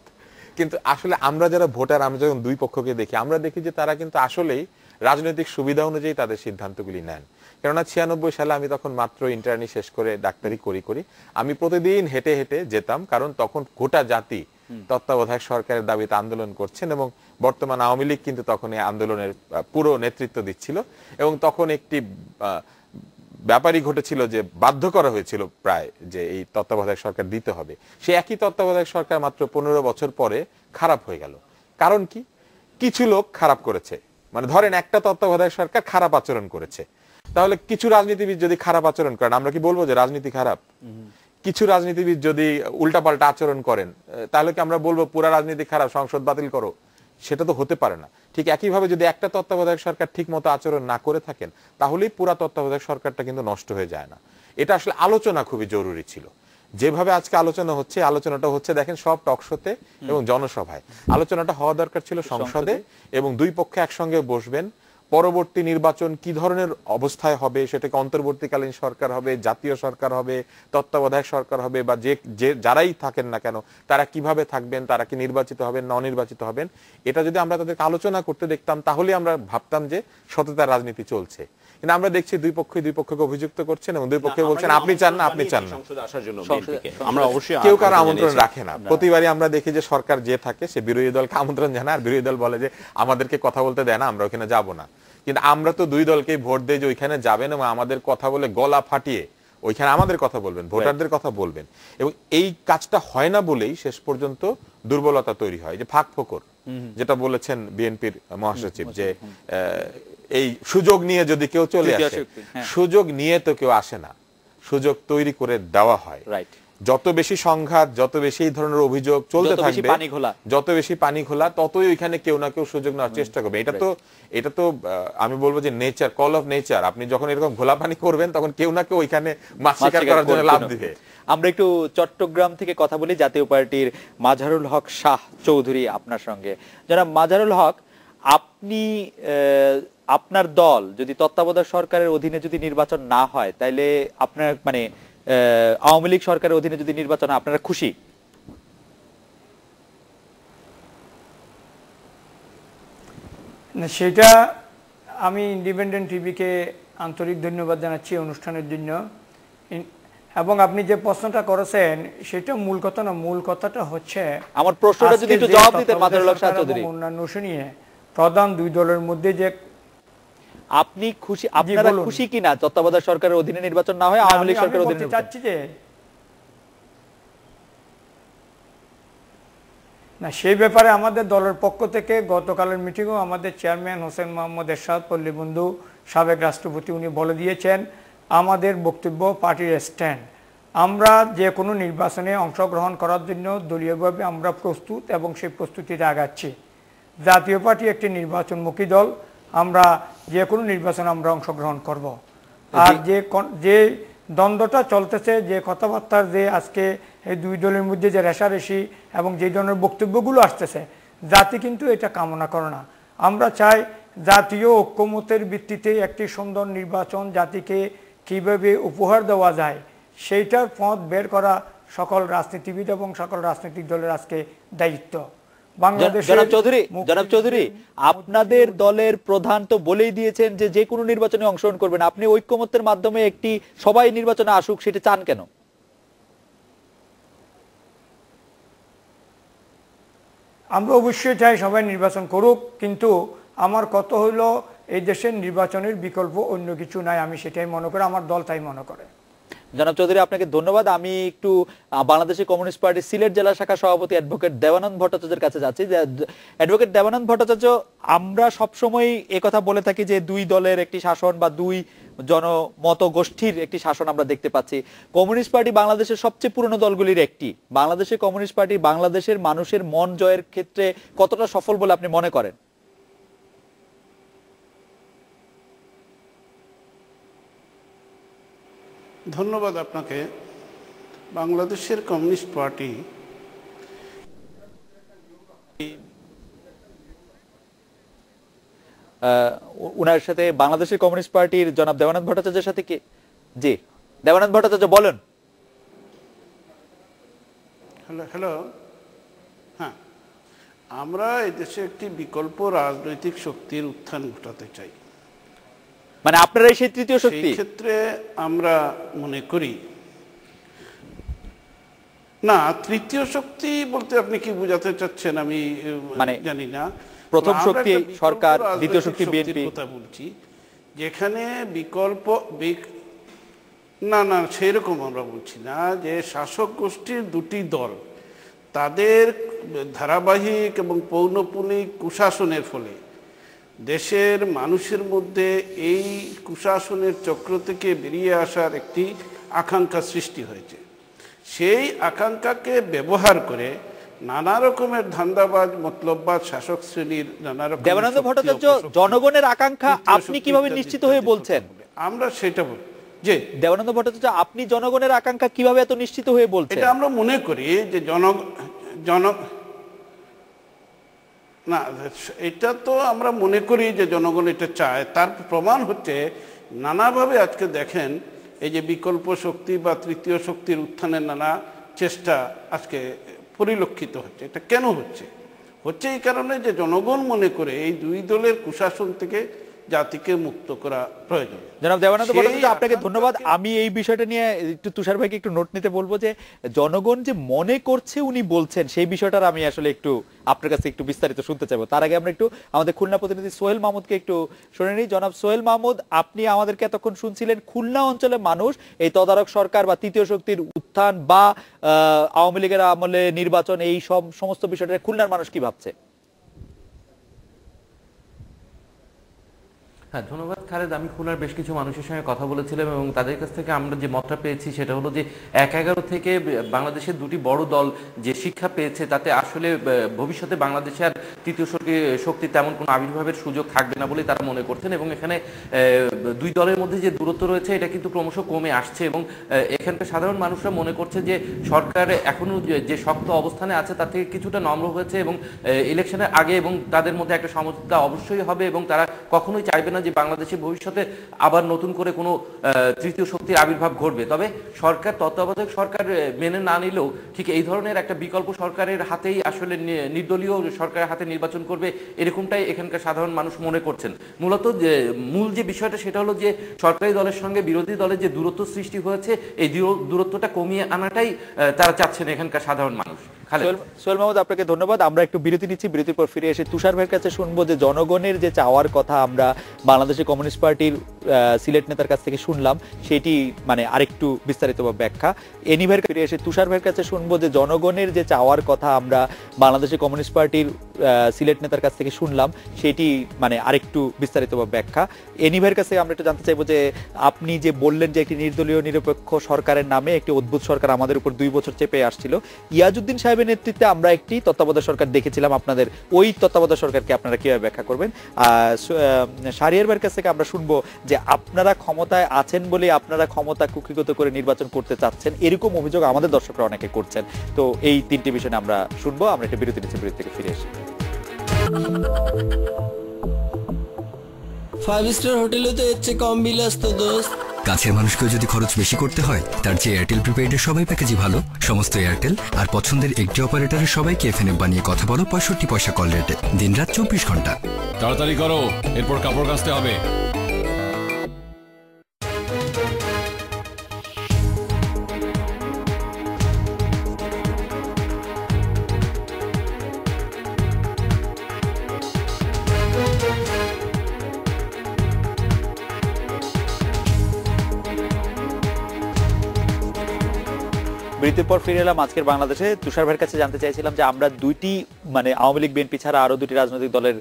কিন্তু আসলে আমরা যারা ভোটার, আমরা যখন দুই পক্ষকে দেখি আমরা দেখি যে তারা কিন্তু আসলেই রাজনৈতিক সুবিধা অনুযায়ী তাদের সিদ্ধান্তগুলি নেন। কেননা 96 সালে আমি তখন মাত্র ইন্টার্নি শেষ করে ডাক্তারি করি আমি প্রতিদিন হেঁটে হেঁটে যেতাম, কারণ তখন গোটা জাতি তত্ত্বাবধায়ক সরকারের দাবিতে আন্দোলন করছেন এবং বর্তমান আওয়ামী লীগ কিন্তু তখন এই আন্দোলনের পুরো নেতৃত্ব দিচ্ছিল এবং তখন একটি ব্যাপারই ঘটেছিল যে বাধ্য করা হয়েছিল প্রায় যে এই তত্ত্বাবধায়ক সরকার দিতে হবে। সে একই তত্ত্বাবধায়ক সরকার মাত্র 15 বছর পরে খারাপ হয়ে গেল। কারণ কি? কিছু লোক খারাপ করেছে, মানে ধরেন একটা তত্ত্বাবধায়ক সরকার খারাপ আচরণ করেছে, তাহলে কিছু রাজনীতিবিদ যদি খারাপ আচরণ করেন আমরা কি বলবো যে রাজনীতি খারাপ? কিছু রাজনীতিবিদ যদি উল্টাপাল্টা আচরণ করেন তাহলে কি আমরা বলবো পুরা রাজনীতি খারাপ, সংসদ বাতিল করো? সেটা তো হতে পারে না। ঠিক একইভাবে যদি একটা তত্ত্বাবধায়ক সরকার ঠিক মতো আচরণ না করে থাকেন তাহলেই পুরা তত্ত্বাবধায়ক সরকারটা কিন্তু নষ্ট হয়ে যায় না। এটা আসলে আলোচনা খুবই জরুরি ছিল। যেভাবে আজকে আলোচনা হচ্ছে, আলোচনাটা হচ্ছে দেখেন সব টকশোতে এবং জনসভায়। আলোচনাটা হওয়া দরকার ছিল সংসদে এবং দুই পক্ষে একসঙ্গে বসবেন। পরবর্তী নির্বাচন কি ধরনের অবস্থায় হবে, সেটাকে অন্তর্বর্তীকালীন সরকার হবে, জাতীয় সরকার হবে, তত্ত্বাবধায়ক সরকার হবে, বা যে যারাই থাকেন না কেন তারা কিভাবে থাকবেন, তারা কি নির্বাচিত হবেন না অনির্বাচিত হবেন, এটা যদি আমরা তাদেরকে আলোচনা করতে দেখতাম তাহলে আমরা ভাবতাম যে সততার রাজনীতি চলছে। কিন্তু আমরা দেখছি দুই পক্ষকে অভিযুক্ত করছেন এবং দুই পক্ষে বলছেন আপনি চান না আপনি চান না। আমরা অবশ্যই কেউ কারো আমন্ত্রণ রাখে না। প্রতিবারই আমরা দেখি যে সরকার যে থাকে সে বিরোধী দলকে আমন্ত্রণ জানায় আর বিরোধী দল বলে যে আমাদেরকে কথা বলতে দেয় না, আমরা ওখানে যাব না। কিন্তু আমরা তো দুই দলকেই ভোট দেই যে ওইখানে যাবেন এবং আমাদের কথা বলে গলা ফাটিয়ে ওইখানে আমাদের কথা বলবেন, ভোটারদের কথা বলবেন। এবং এই কাজটা হয় না বলেই শেষ পর্যন্ত দুর্বলতা তৈরি হয়। যে ফাঁক ফোকর যেটা বলেছেন বিএনপির মহাসচিব, যে এই সুযোগ নিয়ে যদি কেউ চলে আসে, সুযোগ নিয়ে তো কেউ আসে না, সুযোগ তৈরি করে দেওয়া হয়। যত বেশি সংঘাত, যত বেশি এই ধরনের অভিযোগ চলতে থাকবে, যত বেশি পানি খোলা, ততই ওইখানে কেউ না কেউ সুযোগ নেওয়ার চেষ্টা করবে। এটা তো আমি বলবো যে নেচার, কল অফ নেচার। আপনি যখন এরকম ঘোলা পানি করবেন তখন কেউ না কেউ ওইখানে মাছ শিকার করার জন্য লাভ দিবে। আমরা একটু চট্টগ্রাম থেকে কথা বলি জাতীয় পার্টির মাঝারুল হক শাহ চৌধুরী আপনার সঙ্গে। যারা মাঝারুল হক, আপনি আপনার দল যদি তত্ত্বাবধায়ক সরকারের অধীনে যদি নির্বাচন না হয় তাইলে আপনার মানে আওয়ামী লীগ সরকারের অধীনে যদি নির্বাচন, আপনারা খুশি? সেটা আমি ইন্ডিপেন্ডেন্ট টিভিকে আন্তরিক ধন্যবাদ জানাচ্ছি অনুষ্ঠানের জন্য। এবং আপনি যে প্রশ্নটা করেছেন সেটা মূল কথা না, মূল কথাটা হচ্ছে আমার প্রশ্নটা যদি একটু জবাব দিতেন মাঝারুল হক শাহ চৌধুরী। অন্যান্য নিয়ে প্রধান দুই দলের মধ্যে যে আপনি খুশি, আপনারা খুশি কিনা তত্ত্বাবধায়ক সরকারের অধীনে নির্বাচন না হয় আওয়ামী লীগ সরকারের অধীনে? চাচ্ছি যে না, সেই ব্যাপারে আমাদের দলের পক্ষ থেকে গতকালের মিটিংও আমাদের চেয়ারম্যান হোসেন মোহাম্মদ এরশাদ পল্লীবন্ধু সাবেক রাষ্ট্রপতি উনি বলে দিয়েছেন আমাদের বক্তব্য পার্টির স্ট্যান্ড। আমরা যে কোনো নির্বাচনে অংশগ্রহণ করার জন্য দলীয়ভাবে আমরা প্রস্তুত এবং সেই প্রস্তুতিতে আগাচ্ছি। জাতীয় পার্টি একটি নির্বাচনমুখী দল, আমরা যে কোনো নির্বাচনে আমরা অংশগ্রহণ করব। আর যে দ্বন্দ্বটা চলতেছে, যে কথাবার্তার যে আজকে এই দুই দলের মধ্যে যে রেষারেষি এবং যে ধরনের বক্তব্যগুলো আসতেছে, জাতি কিন্তু এটা কামনা করে না। আমরা চাই জাতীয় ঐক্যমতের ভিত্তিতে একটি সুন্দর নির্বাচন জাতিকে কিভাবে উপহার দেওয়া যায় সেইটার পথ বের করা সকল রাজনীতিবিদ এবং সকল রাজনৈতিক দলের আজকে দায়িত্ব। জনাব চৌধুরী, আপনাদের দলের প্রধান তো বলেই দিয়েছেন যে যে কোনো নির্বাচনে অংশগ্রহণ করবেন। আপনি ঐক্যমত্যের মাধ্যমে একটি সবাই নির্বাচনে আসুক, সেটা চান কেন? আমরা অবশ্যই চাই সবাই নির্বাচন করুক, কিন্তু আমার কত হইল এই দেশের নির্বাচনের বিকল্প অন্য কিছু নাই, আমি সেটাই মনে করি, আমার দল তাই মনে করে। জনাব চৌধুরী, আপনাকে ধন্যবাদ। আমি একটু বাংলাদেশের কমিউনিস্ট পার্টি সিলেট জেলা শাখা সভাপতি অ্যাডভোকেট দেবানন্দ ভট্টাচার্যের কাছে যাচ্ছি। অ্যাডভোকেট দেবানন্দ ভট্টাচার্য, আমরা সবসময় কথা বলে থাকি যে দুই দলের একটি শাসন বা দুই জনমত গোষ্ঠীর একটি শাসন আমরা দেখতে পাচ্ছি। কমিউনিস্ট পার্টি বাংলাদেশের সবচেয়ে পুরনো দলগুলির একটি। বাংলাদেশের কমিউনিস্ট পার্টি বাংলাদেশের মানুষের মন জয়ের ক্ষেত্রে কতটা সফল বলে আপনি মনে করেন? ধন্যবাদ আপনাকে। বাংলাদেশের কমিউনিস্ট পার্টি উনার সাথে বাংলাদেশের কমিউনিস্ট পার্টির জনাব দেবানন্দ ভট্টাচার্যের সাথে কি? জি, দেবানন্দ ভট্টাচার্য বলেন। হ্যালো, হ্যাঁ, আমরা এদেশে একটি বিকল্প রাজনৈতিক শক্তির উত্থান ঘটাতে চাই। মানে আপনারাই সেই তৃতীয় শক্তি? সেই ক্ষেত্রে আমরা মনে করি না, তৃতীয় শক্তি বলতে আপনি কি বোঝাতে চাচ্ছেন আমি জানি না। প্রথম শক্তি সরকার, দ্বিতীয় শক্তি বিএনপি কথা বলছি, যেখানে বিকল্প না সেরকম আমরা বলছি না, যে শাসক গোষ্ঠীর দুটি দল তাদের ধারাবাহিক এবং পৌনঃপুনিক কুশাসনের ফলে দেশের মানুষের মধ্যে এই কুশাসনের চক্র থেকে বেরিয়ে আসার একটি আকাঙ্ক্ষা সৃষ্টি হয়েছে। সেই আকাঙ্ক্ষাকে ব্যবহার করে নানা রকমের ধান্দাবাজ মতলববাজ শাসক শ্রেণীর নানা রকম। দেবানন্দ ভট্টাচার্য, জনগণের আকাঙ্ক্ষা আপনি কিভাবে নিশ্চিত হয়ে বলছেন? আমরা সেটা বলি যে দেবানন্দ ভট্টাচার্য, আপনি জনগণের আকাঙ্ক্ষা কিভাবে এত নিশ্চিত হয়ে বলছেন? এটা আমরা মনে করি যে না, এটা তো আমরা মনে করি যে জনগণ এটা চায়। তার প্রমাণ হচ্ছে নানাভাবে আজকে দেখেন এই যে বিকল্প শক্তি বা তৃতীয় শক্তির উত্থানের নানা চেষ্টা আজকে পরিলক্ষিত হচ্ছে। এটা কেন হচ্ছে? এই কারণে যে জনগণ মনে করে এই দুই দলের কুশাসন থেকে জাতিকে মুক্ত করা প্রয়োজন। জনাব দেবানন্দ ভট্টাচার্য, আপনাকে ধন্যবাদ। আমি এই বিষয়টা নিয়ে একটু তুষার ভাইকে একটু নোট নিতে বলবো যে জনগণ যে মনে করছে উনি বলছেন, সেই বিষয়টার আমি আসলে একটু আপনার কাছে একটু বিস্তারিত শুনতে চাইবো। তার আগে আমরা একটু আমাদের খুলনা প্রতিনিধি সোহেল মাহমুদকে একটু শুনে নিই। জনাব সোহেল মাহমুদ, আপনি আমাদেরকে এতক্ষণ শুনছিলেন খুলনা অঞ্চলের মানুষ এই তদারক সরকার বা তৃতীয় শক্তির উত্থান বা আওয়ামী লীগের আমলে নির্বাচন, এই সমস্ত বিষয়টা খুলনার মানুষ কি ভাবছে? হ্যাঁ, ধন্যবাদ খালেদ। আমি খুলনার বেশ কিছু মানুষের সঙ্গে কথা বলেছিলাম এবং তাদের কাছ থেকে আমরা যে মতটা পেয়েছি সেটা হলো যে ১/১১ থেকে বাংলাদেশের দুটি বড় দল যে শিক্ষা পেয়েছে তাতে আসলে ভবিষ্যতে বাংলাদেশে আর তৃতীয় শক্তি তেমন কোনো আবির্ভাবের সুযোগ থাকবে না বলে তারা মনে করছেন এবং এখানে দুই দলের মধ্যে যে দূরত্ব রয়েছে এটা কিন্তু ক্রমশ কমে আসছে এবং এখানকার সাধারণ মানুষরা মনে করছে যে সরকার এখনো যে শক্ত অবস্থানে আছে তার থেকে কিছুটা নম্র হয়েছে এবং ইলেকশনের আগে এবং তাদের মধ্যে একটা সমঝোতা অবশ্যই হবে এবং তারা কখনোই চাইবে না যে বাংলাদেশের ভবিষ্যতে আবার নতুন করে কোনো তৃতীয় শক্তির আবির্ভাব ঘটবে। তবে সরকার, তত্ত্বাবধায়ক সরকার মেনে না নিলেও ঠিক এই ধরনের একটা বিকল্প সরকারের হাতেই আসলে নির্দলীয় সরকারের হাতে নির্বাচন করবে, এরকমটাই এখানকার সাধারণ মানুষ মনে করছেন। মূলত মূল যে বিষয়টা সেটা হলো যে সরকারি দলের সঙ্গে বিরোধী দলের যে দূরত্ব সৃষ্টি হয়েছে এই দূরত্বটা কমিয়ে আনাটাই তারা চাচ্ছেন এখানকার সাধারণ মানুষ। সোহেল মাহমুদ, আপনাকে ধন্যবাদ। আমরা একটু বিরতি নিচ্ছি, বিরতির পর ফিরে এসে তুষার ভাইয়ের কাছে শুনবো যে জনগণের যে চাওয়ার কথা আমরা বাংলাদেশের কমিউনিস্ট পার্টির সিলেট নেতার কাছ থেকে শুনলাম, সেটি মানে আরেকটু বিস্তারিত ব্যাখ্যা। এনিভাইয়ের ফিরে এসে তুষার ভাইয়ের কাছে শুনবো যে জনগণের যে চাওয়ার কথা আমরা বাংলাদেশের কমিউনিস্ট পার্টির সিলেট নেতার কাছ থেকে শুনলাম, সেটি মানে আরেকটু বিস্তারিত ব্যাখ্যা। এনিভাইয়ের কাছে আমরা একটু জানতে চাইবো যে আপনি যে বললেন যে একটি নির্দলীয় নিরপেক্ষ সরকারের নামে একটি অদ্ভুত সরকার আমাদের উপর 2 বছর চেপে আসছিল, ইয়াজউদ্দিন সাহেবের নেতৃত্বে আমরা একটি তত্ত্বাবধায়ক সরকার দেখেছিলাম, আপনাদের ওই তত্ত্বাবধায়ক সরকারকে আপনারা কিভাবে ব্যাখ্যা করবেন? শাহরিয়ার ভাইয়ের কাছ থেকে আমরা শুনবো যে আপনারা ক্ষমতায় আছেন বলে আপনারা ক্ষমতা কুক্ষিগত করে নির্বাচন করতে চাচ্ছেন, এরকম অভিযোগ আমাদের দর্শকরা অনেকে করছেন। তো এই 3টি বিষয় আমরা শুনবো। আমরা একটা বিরতি নিচ্ছি, বিরতি থেকে ফিরে এসে। 5 স্টার হোটেলে তো এর চেয়ে কম বিল আসতো দোস্ত। কাছের মানুষকে যদি খরচ বেশি করতে হয়, তার চেয়ে এয়ারটেল প্রিপেইডের সবাই প্যাকেজই ভালো। সমস্ত এয়ারটেল আর পছন্দের একটি অপারেটরের সবাইকে এফএনএফ বানিয়ে কথা বলো 65 পয়সা কল রেটে, দিনরাত 24 ঘন্টা। তাড়াতাড়ি করো, এরপর কাপড় কাচতে হবে। বিরতির পর ফিরে এলাম আজকের বাংলাদেশে। তুষার ভাইয়ের কাছে জানতে চাইছিলাম যে আমরা দুইটি মানে আওয়ামী লীগ বিএনপি ছাড়া আরো 2টি রাজনৈতিক দলের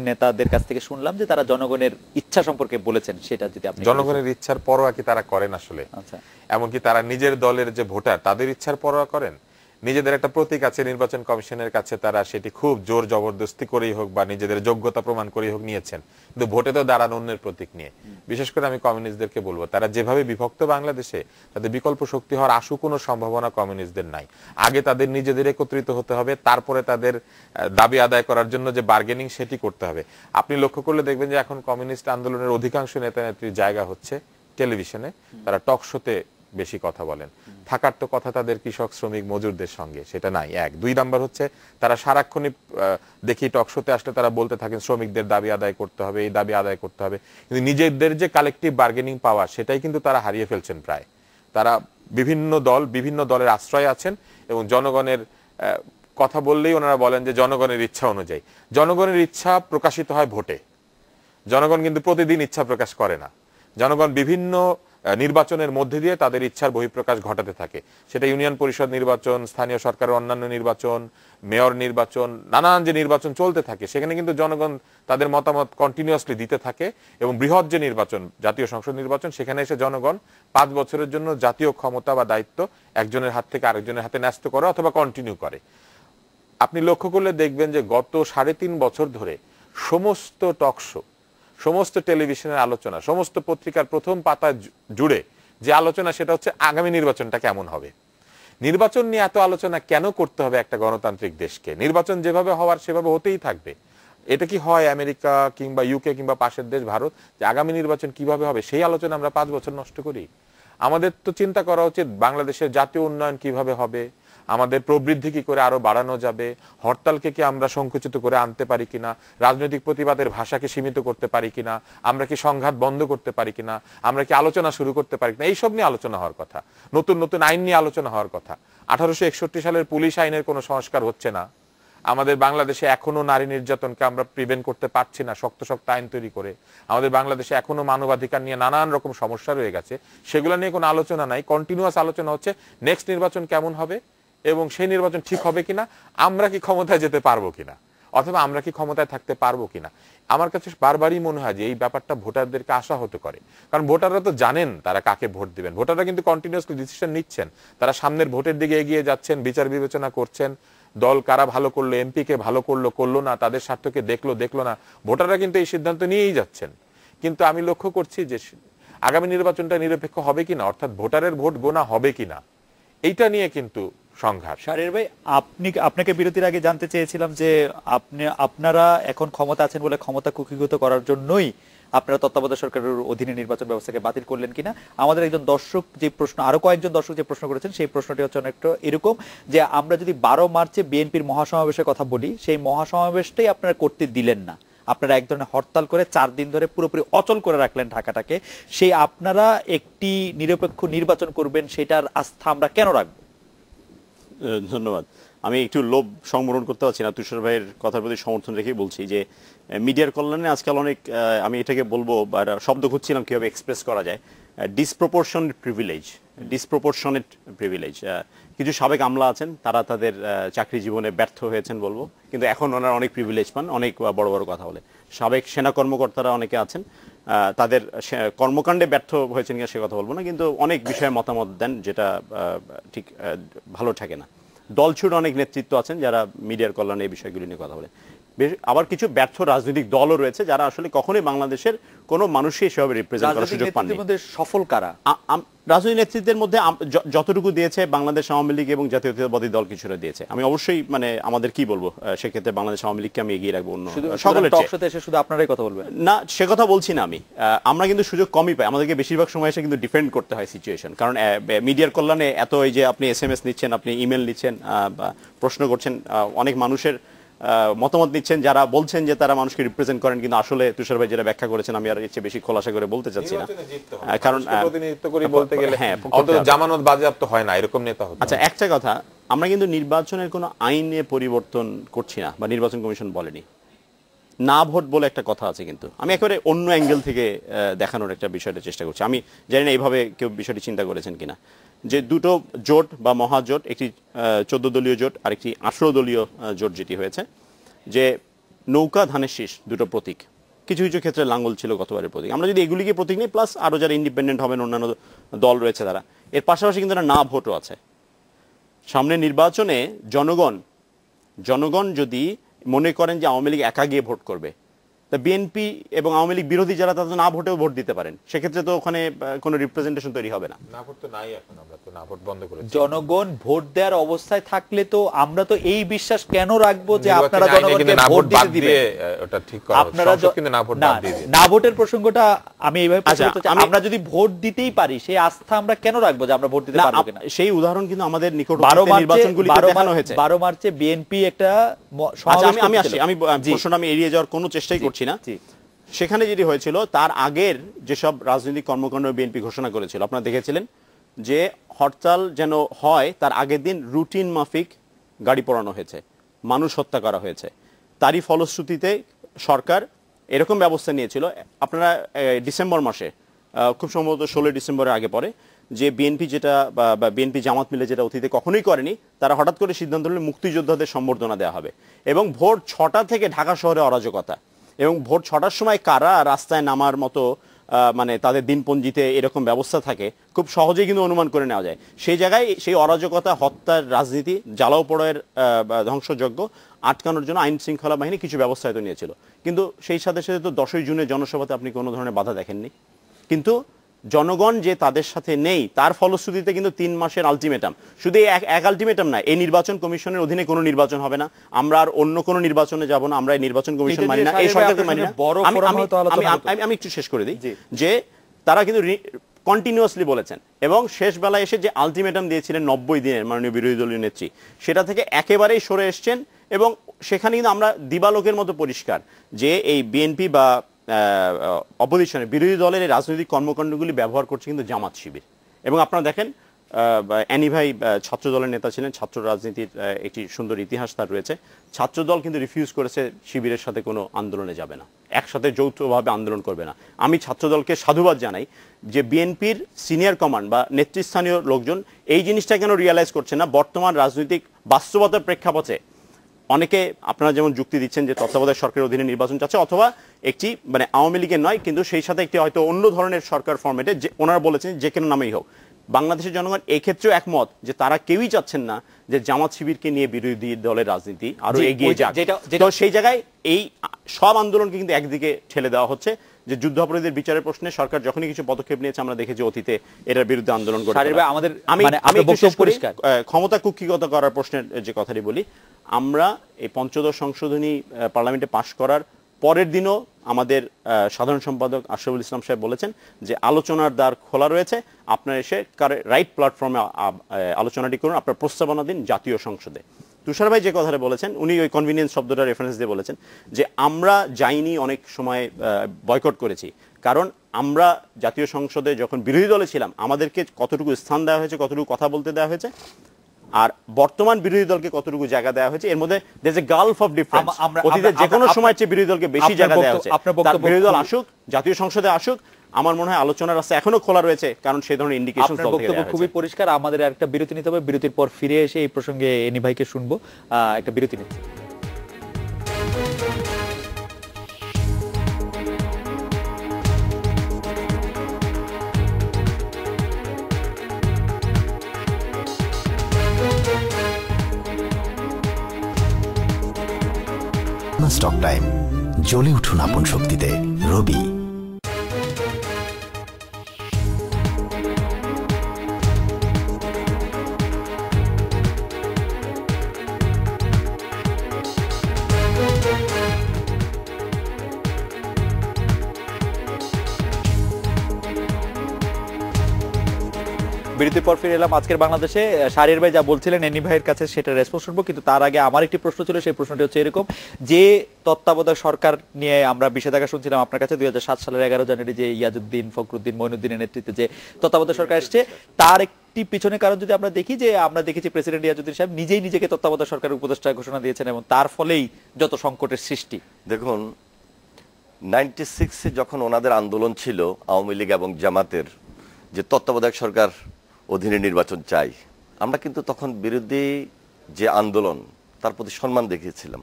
নেতাদের কাছ থেকে শুনলাম যে তারা জনগণের ইচ্ছা সম্পর্কে বলেছেন, সেটা যদি আপনি। জনগণের ইচ্ছার পরোয়া কি তারা করেন আসলে? আচ্ছা, এমনকি তারা নিজের দলের যে ভোটার তাদের ইচ্ছার পরোয়া করেন? নিজেদের একটা প্রতীক আছে নির্বাচন কমিশনের কাছে, তারা সেটি খুব জোর জবরদস্তি করেই হোক বা নিজেদের যোগ্যতা প্রমাণ করেই হোক নিয়েছেন, কিন্তু ভোটে তো দাঁড়ান অন্যের প্রতীক নিয়ে। বিশেষ করে আমি কমিউনিস্টদেরকে বলবো, তারা যেভাবে বিভক্ত বাংলাদেশে, তাদের বিকল্প শক্তি হওয়ার আশু কোনো সম্ভাবনা কমিউনিস্টদের নাই। আগে তাদের নিজেদের একত্রিত হতে হবে, তারপরে তাদের দাবি আদায় করার জন্য যে বার্গেনিং সেটি করতে হবে। আপনি লক্ষ্য করলে দেখবেন যে এখন কমিউনিস্ট আন্দোলনের অধিকাংশ নেতা নেত্রীর জায়গা হচ্ছে টেলিভিশনে, তারা টক শোতে বেশি কথা বলেন। থাকার তো কথা তাদের কৃষক শ্রমিক মজুরদের সঙ্গে, সেটা নাই। 1 2 নাম্বার হচ্ছে তারা সারাক্ষণই দেখি টক শোতে আসলে তারা বলতে থাকেন শ্রমিকদের দাবি আদায় করতে হবে, এই দাবি আদায় করতে হবে, কিন্তু নিজেদের যে কালেকটিভ বার্গেনিং পাওয়ার সেটাই কিন্তু তারা হারিয়ে ফেলছেন প্রায়। তারা বিভিন্ন দলের আশ্রয় আছেন এবং জনগণের কথা বললেই ওনারা বলেন যে জনগণের ইচ্ছা অনুযায়ী। জনগণের ইচ্ছা প্রকাশিত হয় ভোটে, জনগণ কিন্তু প্রতিদিন ইচ্ছা প্রকাশ করে না। জনগণ বিভিন্ন নির্বাচনের মধ্যে দিয়ে তাদের ইচ্ছার বহিঃপ্রকাশ ঘটাতে থাকে, সেটা ইউনিয়ন পরিষদ নির্বাচন, স্থানীয় সরকারের অন্যান্য নির্বাচন, মেয়র নির্বাচন, নানান যে নির্বাচন চলতে থাকে, সেখানে কিন্তু জনগণ তাদের মতামত কন্টিনিউয়াসলি দিতে থাকে। এবং বৃহৎ যে নির্বাচন, জাতীয় সংসদ নির্বাচন, সেখানে এসে জনগণ 5 বছরের জন্য জাতীয় ক্ষমতা বা দায়িত্ব একজনের হাত থেকে আরেকজনের হাতে ন্যস্ত করে অথবা কন্টিনিউ করে। আপনি লক্ষ্য করলে দেখবেন যে গত 3.5 বছর ধরে সমস্ত টকশো, সমস্ত টেলিভিশনের আলোচনা, সমস্ত পত্রিকার প্রথম পাতা জুড়ে যে আলোচনা, সেটা হচ্ছে আগামী নির্বাচনটা কেমন হবে। নির্বাচন নিয়ে এত আলোচনা কেন করতে হবে একটা গণতান্ত্রিক দেশকে? নির্বাচন যেভাবে হওয়ার সেভাবে হতেই থাকবে। এটা কি হয় আমেরিকা কিংবা ইউকে কিংবা পাশের দেশ ভারত, যে আগামী নির্বাচন কিভাবে হবে সেই আলোচনা আমরা 5 বছর নষ্ট করি? আমাদের তো চিন্তা করা উচিত বাংলাদেশের জাতীয় উন্নয়ন কিভাবে হবে, আমাদের প্রবৃদ্ধি কি করে আরো বাড়ানো যাবে, হরতালকে কি আমরা সংকুচিত করে আনতে পারি কিনা, রাজনৈতিক প্রতিবাদের ভাষাকে সীমিত করতে পারি কিনা, আমরা কি সংঘাত বন্ধ করতে পারি কিনা, আমরা কি আলোচনা শুরু করতে পারি কিনা, এইসব নিয়ে আলোচনা হওয়ার কথা। নতুন নতুন আইন নিয়ে আলোচনা হওয়ার কথা। 1861 সালের পুলিশ আইনের কোনো সংস্কার হচ্ছে না। আমাদের বাংলাদেশে এখনো নারী নির্যাতনকে আমরা প্রিভেন্ট করতে পারছি না শক্ত শক্ত আইন তৈরি করে। আমাদের বাংলাদেশে এখনো মানবাধিকার নিয়ে নানান রকম সমস্যা রয়ে গেছে, সেগুলো নিয়ে কোনো আলোচনা নাই। কন্টিনিউয়াস আলোচনা হচ্ছে নেক্সট নির্বাচন কেমন হবে এবং সেই নির্বাচন ঠিক হবে কিনা, আমরা কি ক্ষমতায় যেতে পারবো কিনা, অথবা আমরা কি ক্ষমতায় থাকতে পারবো কিনা। আমার কাছে বারবারই মনে হয় যে এই ব্যাপারটা ভোটারদেরকে আশাহত করে, কারণ ভোটাররা তো জানেন তারা কাকে ভোট দিবেন। ভোটাররা কিন্তু কন্টিনিউয়াসলি ডিসিশন নিচ্ছেন, তারা সামনের ভোটের দিকে এগিয়ে যাচ্ছেন, বিচার বিবেচনা করছেন, দল কারা ভালো করলো, এমপি কে ভালো করলো না, তাদের স্বার্থকে দেখলো না, ভোটাররা কিন্তু এই সিদ্ধান্ত নিয়েই যাচ্ছেন। কিন্তু আমি লক্ষ্য করছি যে আগামী নির্বাচনটা নিরপেক্ষ হবে কিনা, অর্থাৎ ভোটারের ভোট গোনা হবে কিনা, এইটা নিয়ে কিন্তু সংঘাত। শাহরিয়ার ভাই, আপনাকে বিরতির আগে জানতে চেয়েছিলাম যে আপনারা এখন ক্ষমতা আছেন বলে ক্ষমতা কুক্ষিগত করার জন্যই আপনারা তত্ত্বাবধায়ক সরকারের অধীনে নির্বাচন ব্যবস্থাকে বাতিল করলেন কিনা। আমাদের একজন দর্শক যে প্রশ্ন, আরো কয়েকজন দর্শক যে প্রশ্ন করেছেন, সেই প্রশ্নটি হচ্ছে অনেকটা এরকম যে আমরা যদি 12 মার্চে বিএনপির মহাসমাবেশের কথা বলি, সেই মহাসমাবেশটাই আপনারা করতে দিলেন না। আপনারা এক ধরনের হরতাল করে 4 দিন ধরে পুরোপুরি অচল করে রাখলেন ঢাকাটাকে। সেই আপনারা একটি নিরপেক্ষ নির্বাচন করবেন, সেটার আস্থা আমরা কেন রাখবো? ধন্যবাদ। আমি একটু লোভ সংবরণ করতে পারছি না, তুষার ভাইয়ের কথার প্রতি সমর্থন রেখেই বলছি যে মিডিয়ার কল্যাণে আজকাল অনেক আমি এটাকে বলবো বা শব্দ খুঁজছিলাম কীভাবে এক্সপ্রেস করা যায়, ডিসপ্রপোর্শনেট প্রিভিলেজ। কিছু সাবেক আমলা আছেন, তারা তাদের চাকরি জীবনে ব্যর্থ হয়েছেন বলবো, কিন্তু এখন ওনারা অনেক প্রিভিলেজ পান, অনেক বড় বড় কথা বলে। সাবেক সেনা কর্মকর্তারা অনেকে আছেন, তাদের কর্মকাণ্ডে ব্যর্থ হয়েছেন কিনা সে কথা বলবো না, কিন্তু অনেক বিষয়ে মতামত দেন যেটা ঠিক ভালো থাকে না। দলছুট অনেক নেতৃত্ব আছেন যারা মিডিয়ার কল্যাণে এই বিষয়গুলি নিয়ে কথা বলেন। আবার কিছু ব্যর্থ রাজনৈতিক দলও রয়েছে যারা আসলে কখনোই বাংলাদেশের কোনো মানুষই সেভাবে রিপ্রেজেন্ট করার সুযোগ পাননি। সফল কারা? রাজনৈতিক নেতৃত্বের মধ্যে যতটুকু দিয়েছে বাংলাদেশ আওয়ামী লীগ এবং জাতীয়তাবাদী দল কিছুটা দিয়েছে। আমি অবশ্যই মানে আমাদের কি বলবো, সেক্ষেত্রে বাংলাদেশ আওয়ামী লীগকে আমি এগিয়ে রাখবো অন্য সকলের চেয়ে। শুধু আপনারাই কথা বলবেন না, সে কথা বলছি না আমি। আমরা কিন্তু সুযোগ কমই পাই, আমাদেরকে বেশিরভাগ সময় এসে কিন্তু ডিফেন্ড করতে হয় সিচুয়েশন। কারণ মিডিয়ার কল্যাণে এত এই যে আপনি SMS নিচ্ছেন, আপনি ইমেল নিচ্ছেন, প্রশ্ন করছেন, অনেক মানুষের মতামত নিচ্ছেন যারা বলছেন যে তারা মানুষকে রিপ্রেজেন্ট করেন, কিন্তু আসলে তুষার ভাই যেটা ব্যাখ্যা করেছেন আমি আর এর চেয়ে বেশি খোলাসা করে বলতে চাচ্ছি না, কারণ প্রতিনিধিত্ব করে বলতে গেলে অন্তত জামানত বাজেয়াপ্ত হয় না এরকম নেতা হতে। আচ্ছা, একটা কথা, আমরা কিন্তু নির্বাচনের কোনো আইনে পরিবর্তন করছি না, বা নির্বাচন কমিশন বলেনি না ভোট বলে একটা কথা আছে, কিন্তু আমি একেবারে অন্য অ্যাঙ্গেল থেকে দেখানোর একটা বিষয়টা চেষ্টা করছি। আমি জানি না এইভাবে কেউ বিষয়টি চিন্তা করেছেন কিনা, যে দুটো জোট বা মহাজোট, একটি 14 দলীয় জোট আর একটি 18 দলীয় জোট যেটি হয়েছে, যে নৌকা ধানের শীষ দুটো প্রতীক, কিছু কিছু ক্ষেত্রে লাঙ্গল ছিল গতবারের প্রতীক, আমরা যদি এগুলিকে প্রতীক নিই, প্লাস আরও যারা ইন্ডিপেন্ডেন্ট হবেন অন্যান্য দল রয়েছে তারা, এর পাশাপাশি কিন্তু না ভোটও আছে। সামনে নির্বাচনে জনগণ যদি মনে করেন যে আওয়ামী লীগ একা গিয়ে ভোট করবে, তা বিএনপি এবং আওয়ামী লীগ বিরোধী যারা তাদের না ভোটেও ভোট দিতে পারেন, সেক্ষেত্রে তো ওখানে কোনো রিপ্রেজেন্টেশন তৈরি হবে না। না ভোট তো নাই, এখন আমরা তো না ভোট বন্ধ করেছি। জনগণ ভোট দেওয়ার অবস্থায় থাকলে তো আমরা তো এই বিশ্বাস কেন রাখবো যে আপনারা জনগণকে ভোট দিতে দিবেন? ওটা ঠিক কথা, আপনারা কিন্তু না ভোট বাদ দিয়ে দিন। না ভোটের প্রসঙ্গটা আমি এইভাবে বলতে চাই, আমরা যদি ভোট দিতেই পারি সেই আস্থা আমরা কেন রাখবো যে আমরা ভোট দিতে পারবো কিনা? সেই উদাহরণ কিন্তু আমাদের নিকটবর্তী নির্বাচনগুলিতে দেখানো হয়েছে। 12 মার্চে বিএনপি একটা আমি প্রশ্নটা আমি এড়িয়ে যাওয়ার কোনো চেষ্টাই করছি না। সেখানে যেটি হয়েছিল, তার আগের যেসব রাজনৈতিক কর্মকাণ্ড বিএনপি ঘোষণা করেছিল, আপনারা দেখেছিলেন যে হরতাল যেন হয় তার আগের দিন রুটিন মাফিক গাড়ি পোড়ানো হয়েছে, মানুষ হত্যা করা হয়েছে। তারই ফলশ্রুতিতে সরকার এরকম ব্যবস্থা নিয়েছিল। আপনারা ডিসেম্বর মাসে, খুব সম্ভবত 16 ডিসেম্বরের আগে পরে, যে বিএনপি যেটা বা বিএনপি জামাত মিলে যেটা অতীতে কখনোই করেনি, তারা হঠাৎ করে সিদ্ধান্ত নিল মুক্তিযোদ্ধাদের সম্বর্ধনা দেওয়া হবে, এবং ভোর 6টা থেকে ঢাকা শহরে অরাজকতা, এবং ভোর 6টার সময় কারা রাস্তায় নামার মতো মানে তাদের দিনপঞ্জিতে এরকম ব্যবস্থা থাকে খুব সহজেই কিন্তু অনুমান করে নেওয়া যায়। সেই জায়গায় সেই অরাজকতা, হত্যার রাজনীতি, জ্বালাও পোড়ায়ের ধ্বংসযজ্ঞ আটকানোর জন্য আইন শৃঙ্খলা বাহিনী কিছু ব্যবস্থা হয়তো নিয়েছিল, কিন্তু সেই সাথে সাথে তো 10ই জুনের জনসভাতে আপনি কোনো ধরনের বাধা দেখেননি। কিন্তু জনগণ যে তাদের সাথে নেই, তার ফলশ্রুতিতে কিন্তু 3 মাসের আলটিমেটাম, শুধু এক আলটিমেটাম না, এই নির্বাচন কমিশনের অধীনে কোনো নির্বাচন হবে না, আমরা আর অন্য কোনো নির্বাচনে যাব না, আমরা এই নির্বাচন কমিশন মানি না, এই সরকারকে মানি না। আমি একটু শেষ করে দিই, যে তারা কিন্তু কন্টিনিউয়াসলি বলেছেন, এবং শেষ বেলায় এসে যে আলটিমেটাম দিয়েছিলেন 90 দিনের মাননীয় বিরোধী দলীয় নেত্রী, সেটা থেকে একেবারেই সরে এসছেন, এবং সেখানে কিন্তু আমরা দিবালোকের মতো পরিষ্কার যে এই বিএনপি বা অপোজিশনের বিরোধী দলের রাজনৈতিক কর্মকাণ্ডগুলি ব্যবহার করছে কিন্তু জামাত শিবির। এবং আপনারা দেখেন, অ্যানি ভাই ছাত্র দলের নেতা ছিলেন, ছাত্র রাজনীতির একটি সুন্দর ইতিহাস তার রয়েছে। ছাত্র দল কিন্তু রিফিউজ করেছে শিবিরের সাথে কোনো আন্দোলনে যাবে না, একসাথে যৌথভাবে আন্দোলন করবে না। আমি ছাত্র দলকে সাধুবাদ জানাই যে বিএনপির সিনিয়র কমান্ড বা নেতৃস্থানীয় লোকজন এই জিনিসটা কেন রিয়েলাইজ করছে না, বর্তমান রাজনৈতিক বাস্তবতার প্রেক্ষাপটে। অনেকে আপনারা যেমন যুক্তি দিচ্ছেন যে তত্ত্বাবধায়ক সরকারের অধীনে নির্বাচন চাচ্ছে, অথবা একটি মানে আওয়ামী লীগের নয় কিন্তু সেই সাথে একটি হয়তো অন্য ধরনের সরকার ফরম্যাটে, যে ওনারা বলেছেন যে কোনো নামেই হোক, বাংলাদেশের জনগণ এক্ষেত্রেও একমত যে তারা কেউই চাচ্ছেন না যে জামাত শিবিরকে নিয়ে বিরোধী দলের রাজনীতি আরো এগিয়ে যাক। তো সেই জায়গায় এই সব আন্দোলনকে কিন্তু একদিকে ঠেলে দেওয়া হচ্ছে, যে যুদ্ধাপরাধীদের বিচারের প্রশ্নে সরকার যখনই কিছু পদক্ষেপ নিয়েছে আমরা দেখেছি অতীতে এটার বিরুদ্ধে আন্দোলন করে। আমি ক্ষমতা কুক্ষিগত করার প্রশ্নের যে কথাটি বলি, আমরা এই পঞ্চদশ সংশোধনী পার্লামেন্টে পাশ করার পরের দিনও আমাদের সাধারণ সম্পাদক আশরাফুল ইসলাম সাহেব বলেছেন যে আলোচনার দ্বার খোলা রয়েছে, আপনারা এসে রাইট প্ল্যাটফর্মে আলোচনাটি করুন, আপনার প্রস্তাবনা দিন জাতীয় সংসদে। তুষার ভাই যে কথাটা বলেছেন, উনি ওই কনভিনিয়েন্স শব্দটা রেফারেন্স দিয়ে বলেছেন যে আমরা যাইনি, অনেক সময় বয়কট করেছি, কারণ আমরা জাতীয় সংসদে যখন বিরোধী দলে ছিলাম আমাদেরকে কতটুকু স্থান দেওয়া হয়েছে, কতটুকু কথা বলতে দেওয়া হয়েছে, আর বর্তমান বিরোধী দলকে কতটুকু জায়গা দেওয়া হয়েছে, এর মধ্যে there is a gulf of difference. অতীতে যে কোনো সময় চেয়ে বিরোধী দলকে বেশি জায়গা দেওয়া হয়েছে। বিরোধী দল আসুক, জাতীয় সংসদে আসুক, আমার মনে হয় আলোচনার রাস্তা এখনো খোলা রয়েছে, কারণ সেই ধরনের ইন্ডিকেশন দল থেকে দেওয়া হয়েছে। খুবই পরিষ্কার। আমাদের একটা বিরতি নিতে হবে, বিরতির পর ফিরে এসে এই প্রসঙ্গে এনি ভাইকে শুনবো। একটা বিরতি নিচ্ছি। স্টক টাইম, জ্বলে উঠুন আপন শক্তিতে। রবি। বিরতির পর ফিরে এলাম। আজকের বাংলাদেশে শাহরিয়ার ভাই যা বলছিলেন এনি ভাইয়ের কাছে সেটা রেসপন্স শুনবো, কিন্তু তার আগে আমার একটি প্রশ্ন ছিল। সেই প্রশ্নটি হচ্ছে এরকম, যে তত্ত্বাবধায়ক সরকার নিয়ে আমরা বিষেধাজ্ঞা শুনছিলাম আপনার কাছে 2007 সালের 11 জানুয়ারি যে ইয়াজউদ্দিন, ফখরুদ্দিন, মঈনুদ্দিনের নেতৃত্বে যে তত্ত্বাবধায়ক সরকার এসেছে, তার একটি পিছনে কারণ যদি আমরা দেখি যে আমরা দেখেছি প্রেসিডেন্ট ইয়াজউদ্দিন সাহেব নিজেই নিজেকে তত্ত্বাবধায়ক সরকারের উপদেষ্টা ঘোষণা দিয়েছেন এবং তার ফলেই যত সংকটের সৃষ্টি। দেখুন 96-এ যখন ওনাদের আন্দোলন ছিল আওয়ামী লীগ এবং জামাতের, যে তত্ত্বাবধায়ক সরকার অধীনে নির্বাচন চাই, আমরা কিন্তু তখন বিরোধী যে আন্দোলন তার প্রতি সম্মান দেখিয়েছিলাম।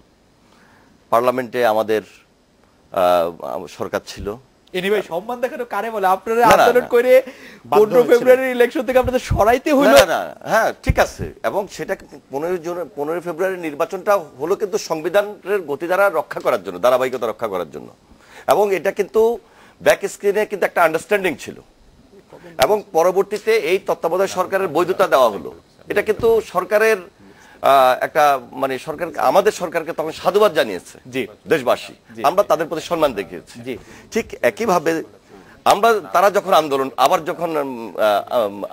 পার্লামেন্টে আমাদের সরকার ছিল। এনিওয়ে সম্মান দেখানো কারে বলে? আপনারা আন্দোলন করে 15 ফেব্রুয়ারির ইলেকশন থেকে আপনাদের সরাইতে হলো। না, হ্যাঁ ঠিক আছে, এবং সেটা 15 ফেব্রুয়ারি নির্বাচনটা হলো কিন্তু সংবিধানের গতিধারা রক্ষা করার জন্য, ধারাবাহিকতা রক্ষা করার জন্য, এবং এটা কিন্তু ব্যাক স্ক্রিনে কিন্তু একটা আন্ডারস্ট্যান্ডিং ছিল, এবং পরবর্তীতে এই তত্ত্বাবধায়ক সরকারের বৈধতা দেওয়া হলো। এটা কিন্তু সরকারের একটা মানে সরকার, আমাদের সরকারকে তখন সাধুবাদ জানিয়েছে দেশবাসী, আমরা তাদের প্রতি সম্মান দেখিয়েছি। ঠিক একইভাবে আমরা তারা যখন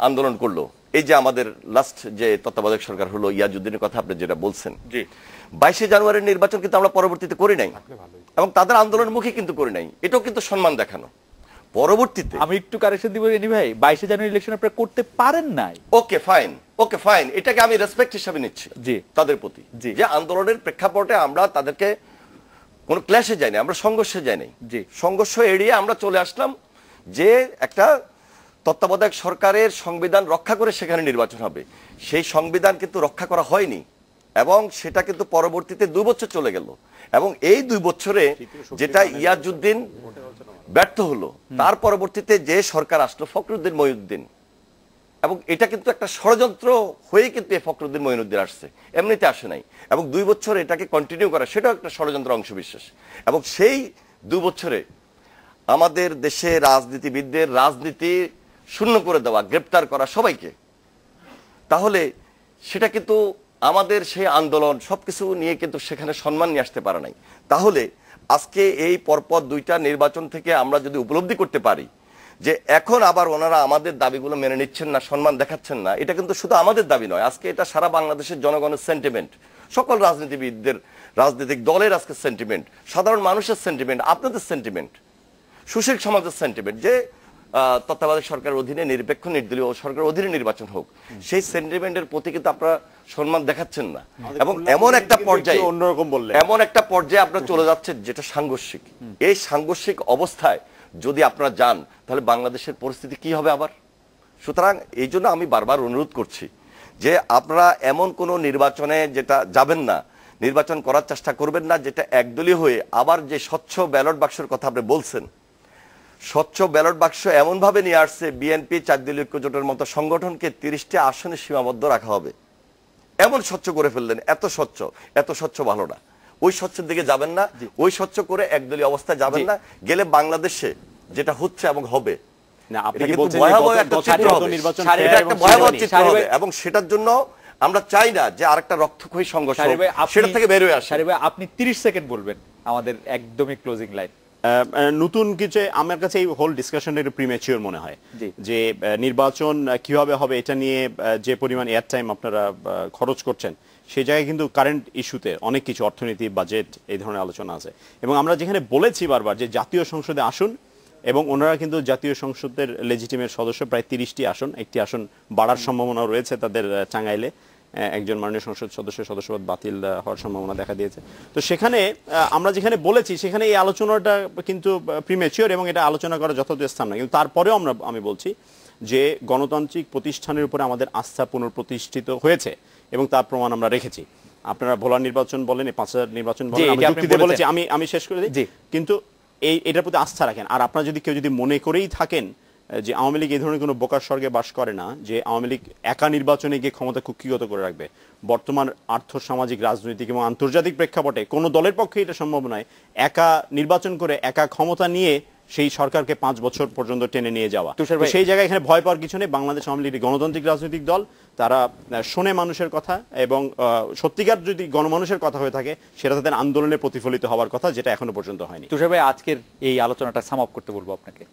আন্দোলন করলো, এই যে আমাদের লাস্ট যে তত্ত্বাবধায়ক সরকার হলো ইয়াজউদ্দিনের কথা আপনি যেটা বলছেন, 22শে জানুয়ারির নির্বাচন কিন্তু আমরা পরবর্তীতে করি নাই, এবং তাদের আন্দোলনমুখী কিন্তু করি নাই, এটাও কিন্তু সম্মান দেখানো। পরবর্তীতে আমি একটু কারেকশন দিব এনি ভাই, 22শে জানুয়ারি ইলেকশন আপনারা করতে পারেন নাই। ওকে ফাইন, এটাকে আমি রেসপেক্ট হিসেবে নিচ্ছি তাদের প্রতি, যে আন্দোলনের প্রেক্ষাপটে আমরা তাদেরকে কোনো ক্ল্যাশে যাইনি, আমরা সংঘর্ষে যাইনি, সংঘর্ষ এড়িয়ে আমরা চলে আসলাম যে একটা তত্ত্বাবধায়ক সরকারের সংবিধান রক্ষা করে সেখানে নির্বাচন হবে। সেই সংবিধান কিন্তু রক্ষা করা হয়নি, এবং সেটা কিন্তু পরবর্তীতে 2 বছর চলে গেল, এবং এই 2 বছরে যেটা ইয়াজউদ্দিন ব্যর্থ হলো, তার পরবর্তীতে যে সরকার আসলো ফখরুদ্দিন, মঈনুদ্দিন, এবং এটা কিন্তু একটা ষড়যন্ত্র হয়ে কিন্তু ফখরুদ্দিন, মঈনুদ্দিন আসছে, এমনিতে আসে নাই, এবং 2 বছর এটাকে কন্টিনিউ করা সেটাও একটা ষড়যন্ত্র অংশবিশেষ। এবং সেই 2 বছরে আমাদের দেশে রাজনীতিবিদদের রাজনীতি শূন্য করে দেওয়া, গ্রেপ্তার করা সবাইকে, তাহলে সেটা কিন্তু আমাদের সেই আন্দোলন সবকিছু নিয়ে কিন্তু সেখানে সম্মান নিয়ে আসতে পারে নাই। তাহলে আজকে এই পরপর 2টা নির্বাচন থেকে আমরা যদি উপলব্ধি করতে পারি যে এখন আবার ওনারা আমাদের দাবিগুলো মেনে নিচ্ছেন না, সম্মান দেখাচ্ছেন না, এটা কিন্তু শুধু আমাদের দাবি নয়, আজকে এটা সারা বাংলাদেশের জনগণের সেন্টিমেন্ট, সকল রাজনীতিবিদদের, রাজনৈতিক দলের আজকে সেন্টিমেন্ট, সাধারণ মানুষের সেন্টিমেন্ট, আপনাদের সেন্টিমেন্ট, সুশীল সমাজের সেন্টিমেন্ট, যে তত্ত্বাবধায়ক সরকারের অধীনে নিরপেক্ষ নির্দলীয় সরকারের অধীনে নির্বাচন হোক, সেই সেন্টিমেন্টের প্রতি কিন্তু আপনারা সম্মান দেখাচ্ছেন না, এবং এমন একটা পর্যায়ে আপনারা চলে যাচ্ছেন যেটা সাংঘর্ষিক। এই সাংঘর্ষিক অবস্থায় যদি আপনারা যান, তাহলে বাংলাদেশের পরিস্থিতি কি হবে আবার? সুতরাং এই জন্য আমি বারবার অনুরোধ করছি যে আপনারা এমন কোন নির্বাচনে যেটা যাবেন না, নির্বাচন করার চেষ্টা করবেন না যেটা একদলীয় হয়ে, আবার যে স্বচ্ছ ব্যালট বাক্সের কথা আপনি বলছেন, স্বচ্ছ ব্যালট বাক্স এমন ভাবে নিয়ে আসছে বিএনপি, 4 দলীয় ঐক্যজোটের মতো সংগঠনকে 30টা আসনে সীমাবদ্ধ রাখা হবে, এমন স্বচ্ছ করে ফেললেন। এত স্বচ্ছ ভালো না, ওই স্বচ্ছের দিকে যাবেন না, ওই স্বচ্ছ করে একদলীয় অবস্থায় যাবেন না, গেলে বাংলাদেশে যেটা হচ্ছে এবং হবে এবং সেটার জন্য আমরা চাই না যে আরেকটা রক্তক্ষয়ী সংঘর্ষ সেটা থেকে বের হয়ে আসে। আপনি 30 সেকেন্ড বলবেন আমাদের একদমই ক্লোজিং লাইন। নতুন কিছু আমার কাছে এই হোল ডিসকাশনের প্রিম্যাচিওর মনে হয়, যে নির্বাচন কিভাবে হবে এটা নিয়ে যে পরিমাণ এয়ার টাইম আপনারা খরচ করছেন, সেই জায়গায় কিন্তু কারেন্ট ইস্যুতে অনেক কিছু, অর্থনীতি, বাজেট, এই ধরনের আলোচনা আছে। এবং আমরা যেখানে বলেছি বারবার যে জাতীয় সংসদে আসুন, এবং ওনারা কিন্তু জাতীয় সংসদের লেজিটিমেট সদস্য, প্রায় 30টি আসন, একটি আসন বাড়ার সম্ভাবনা রয়েছে তাদের টাঙ্গাইলে, একজন মাননীয় সংসদ সদস্যের সদস্যপদ বাতিল হওয়ার সম্ভাবনা দেখা দিয়েছে। তো সেখানে আমরা যেখানে বলেছি সেখানে এই আলোচনাটা কিন্তু প্রিমেচিওর এবং এটা আলোচনা করার যথাযথ স্থান নয়, কিন্তু তারপরেও আমি বলছি যে গণতান্ত্রিক প্রতিষ্ঠানের উপরে আমাদের আস্থা পুনঃপ্রতিষ্ঠিত হয়েছে এবং তার প্রমাণ আমরা রেখেছি। আপনারা ভোলার নির্বাচন বলেন, 5,000 নির্বাচন বলেন, আমি যুক্তিতে বলেছি, আমি শেষ করে দিই, কিন্তু এটার প্রতি আস্থা রাখেন। আর আপনারা যদি কেউ যদি মনে করেই থাকেন যে আওয়ামী লীগ এই ধরনের কোনো বোকার স্বর্গে বাস করে না, যে আওয়ামী লীগ একা নির্বাচনে গিয়ে ক্ষমতা কুক্ষিগত করে রাখবে, বর্তমান আর্থসামাজিক রাজনৈতিক এবং আন্তর্জাতিক প্রেক্ষাপটে কোনো দলের পক্ষে এটা সম্ভব নয় একা নির্বাচন করে একা ক্ষমতা নিয়ে সেই সরকারকে 5 বছর পর্যন্ত টেনে নিয়ে যাওয়া। সেই জায়গায় এখানে ভয় পাওয়ার কিছু নেই। বাংলাদেশ আওয়ামী লীগ গণতান্ত্রিক রাজনৈতিক দল, তারা শোনে মানুষের কথা এবং সত্যিকার যদি গণমানুষের কথা হয়ে থাকে সেটা তাদের আন্দোলনে প্রতিফলিত হওয়ার কথা, যেটা এখনো পর্যন্ত হয়নি। তুষার ভাই, আজকের এই আলোচনাটা সাম আপ করতে বলবো আপনাকে।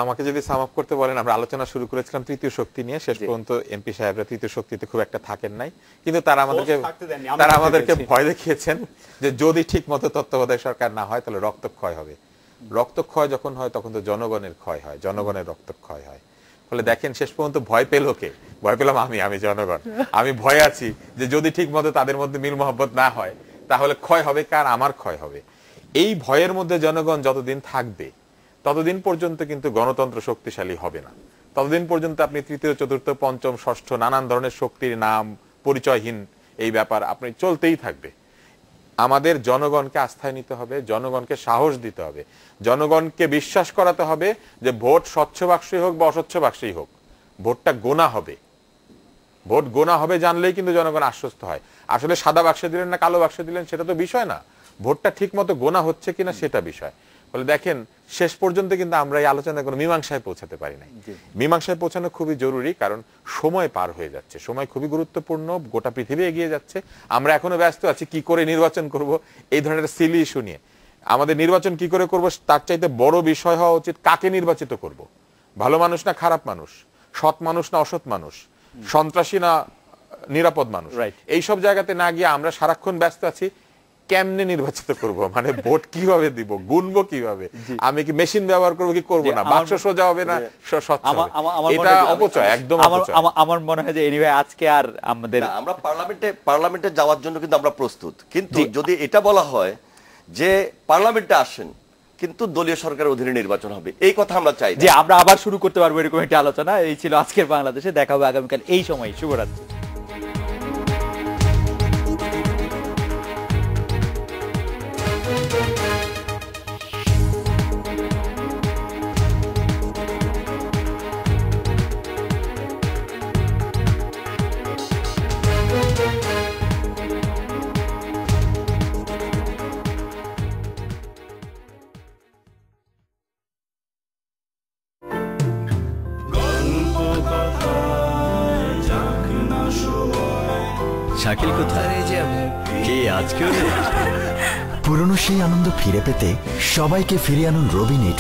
আমাকে যদি সাম আপ করতে বলেন, আমরা আলোচনা শুরু করেছিলাম তৃতীয় শক্তি নিয়ে, শেষ পর্যন্ত এমপি সাহেবরা তৃতীয় শক্তিতে খুব একটা থাকেন নাই, কিন্তু তারা আমাদেরকে ভয় দেখিয়েছেন যে যদি ঠিক মতো তত্ত্বাবধায়ক সরকার না হয় তাহলে রক্তক্ষয় হবে। রক্তক্ষয় যখন হয় তখন তো জনগণের ক্ষয় হয়, জনগণের রক্তক্ষয় হয়। ফলে দেখেন শেষ পর্যন্ত ভয় পেল কে? ভয় পেলাম আমি জনগণ। আমি ভয় আছি যে যদি ঠিক মতো তাদের মধ্যে মিল মহব্বত না হয় তাহলে ক্ষয় হবে কার? আমার ক্ষয় হবে। এই ভয়ের মধ্যে জনগণ যতদিন থাকবে ততদিন পর্যন্ত কিন্তু গণতন্ত্র শক্তিশালী হবে না। ততদিন পর্যন্ত আপনি তৃতীয়, চতুর্থ, পঞ্চম, ষষ্ঠ নানান ধরনের শক্তির নাম পরিচয়হীন এই ব্যাপার আপনি চলতেই থাকবে। আমাদের জনগণকে আস্থায় নিতে হবে, জনগণকে সাহস দিতে হবে, জনগণকে বিশ্বাস করাতে হবে যে ভোট স্বচ্ছ বাক্সই হোক বা অস্বচ্ছ বাক্সই হোক, ভোটটা গোনা হবে। ভোট গোনা হবে জানলেই কিন্তু জনগণ আশ্বস্ত হয়। আসলে সাদা বাক্সে দিলেন না কালো বাক্সে দিলেন সেটা তো বিষয় না, ভোটটা ঠিক মতো গোনা হচ্ছে কিনা সেটা বিষয়। ফলে দেখেন শেষ পর্যন্ত কিন্তু আমরা এই আলোচনায় কোনো মীমাংসায় পৌঁছাতে পারি নাই। মীমাংসায় পৌঁছানো খুবই জরুরি, কারণ সময় পার হয়ে যাচ্ছে, সময় খুবই গুরুত্বপূর্ণ, গোটা পৃথিবী এগিয়ে যাচ্ছে। আমরা এখনো ব্যস্ত আছি কি করে নির্বাচন করব এই ধরনের সিলি ইস্যু নিয়ে। আমাদের নির্বাচন কি করে করব তার চাইতে বড় বিষয় হওয়া উচিত কাকে নির্বাচিত করব। ভালো মানুষ না খারাপ মানুষ, সৎ মানুষ না অসৎ মানুষ, সন্ত্রাসী না নিরাপদ মানুষ, এইসব জায়গাতে না গিয়ে আমরা সারাক্ষণ ব্যস্ত আছি কেমনে নির্বাচিত করব, মানে ভোট কিভাবে দিব, গুনবো কিভাবে, আমি কি মেশিন ব্যবহার করবো কি করবো না, বাক্স সোজা হবে না স্বচ্ছ হবে, এটা অপচয়, একদম অপচয়। আমার মনে হয় যে এনিওয়ে আজকে আর আমরা পার্লামেন্টে যাওয়ার জন্য কিন্তু আমরা প্রস্তুত, কিন্তু যদি এটা বলা হয় যে পার্লামেন্টে আসেন কিন্তু দলীয় সরকারের অধীনে নির্বাচন হবে, এই কথা আমরা চাই যে আমরা আবার শুরু করতে পারবো এরকম একটা আলোচনা। এই ছিল আজকের বাংলাদেশে, দেখা হবে আগামীকাল এই সময়। শুভরাত্রি। শাকিল কোথায়? কে আজকেও পুরনো সেই আনন্দ ফিরে পেতে সবাইকে ফিরিয়ে আনুন রবিনেট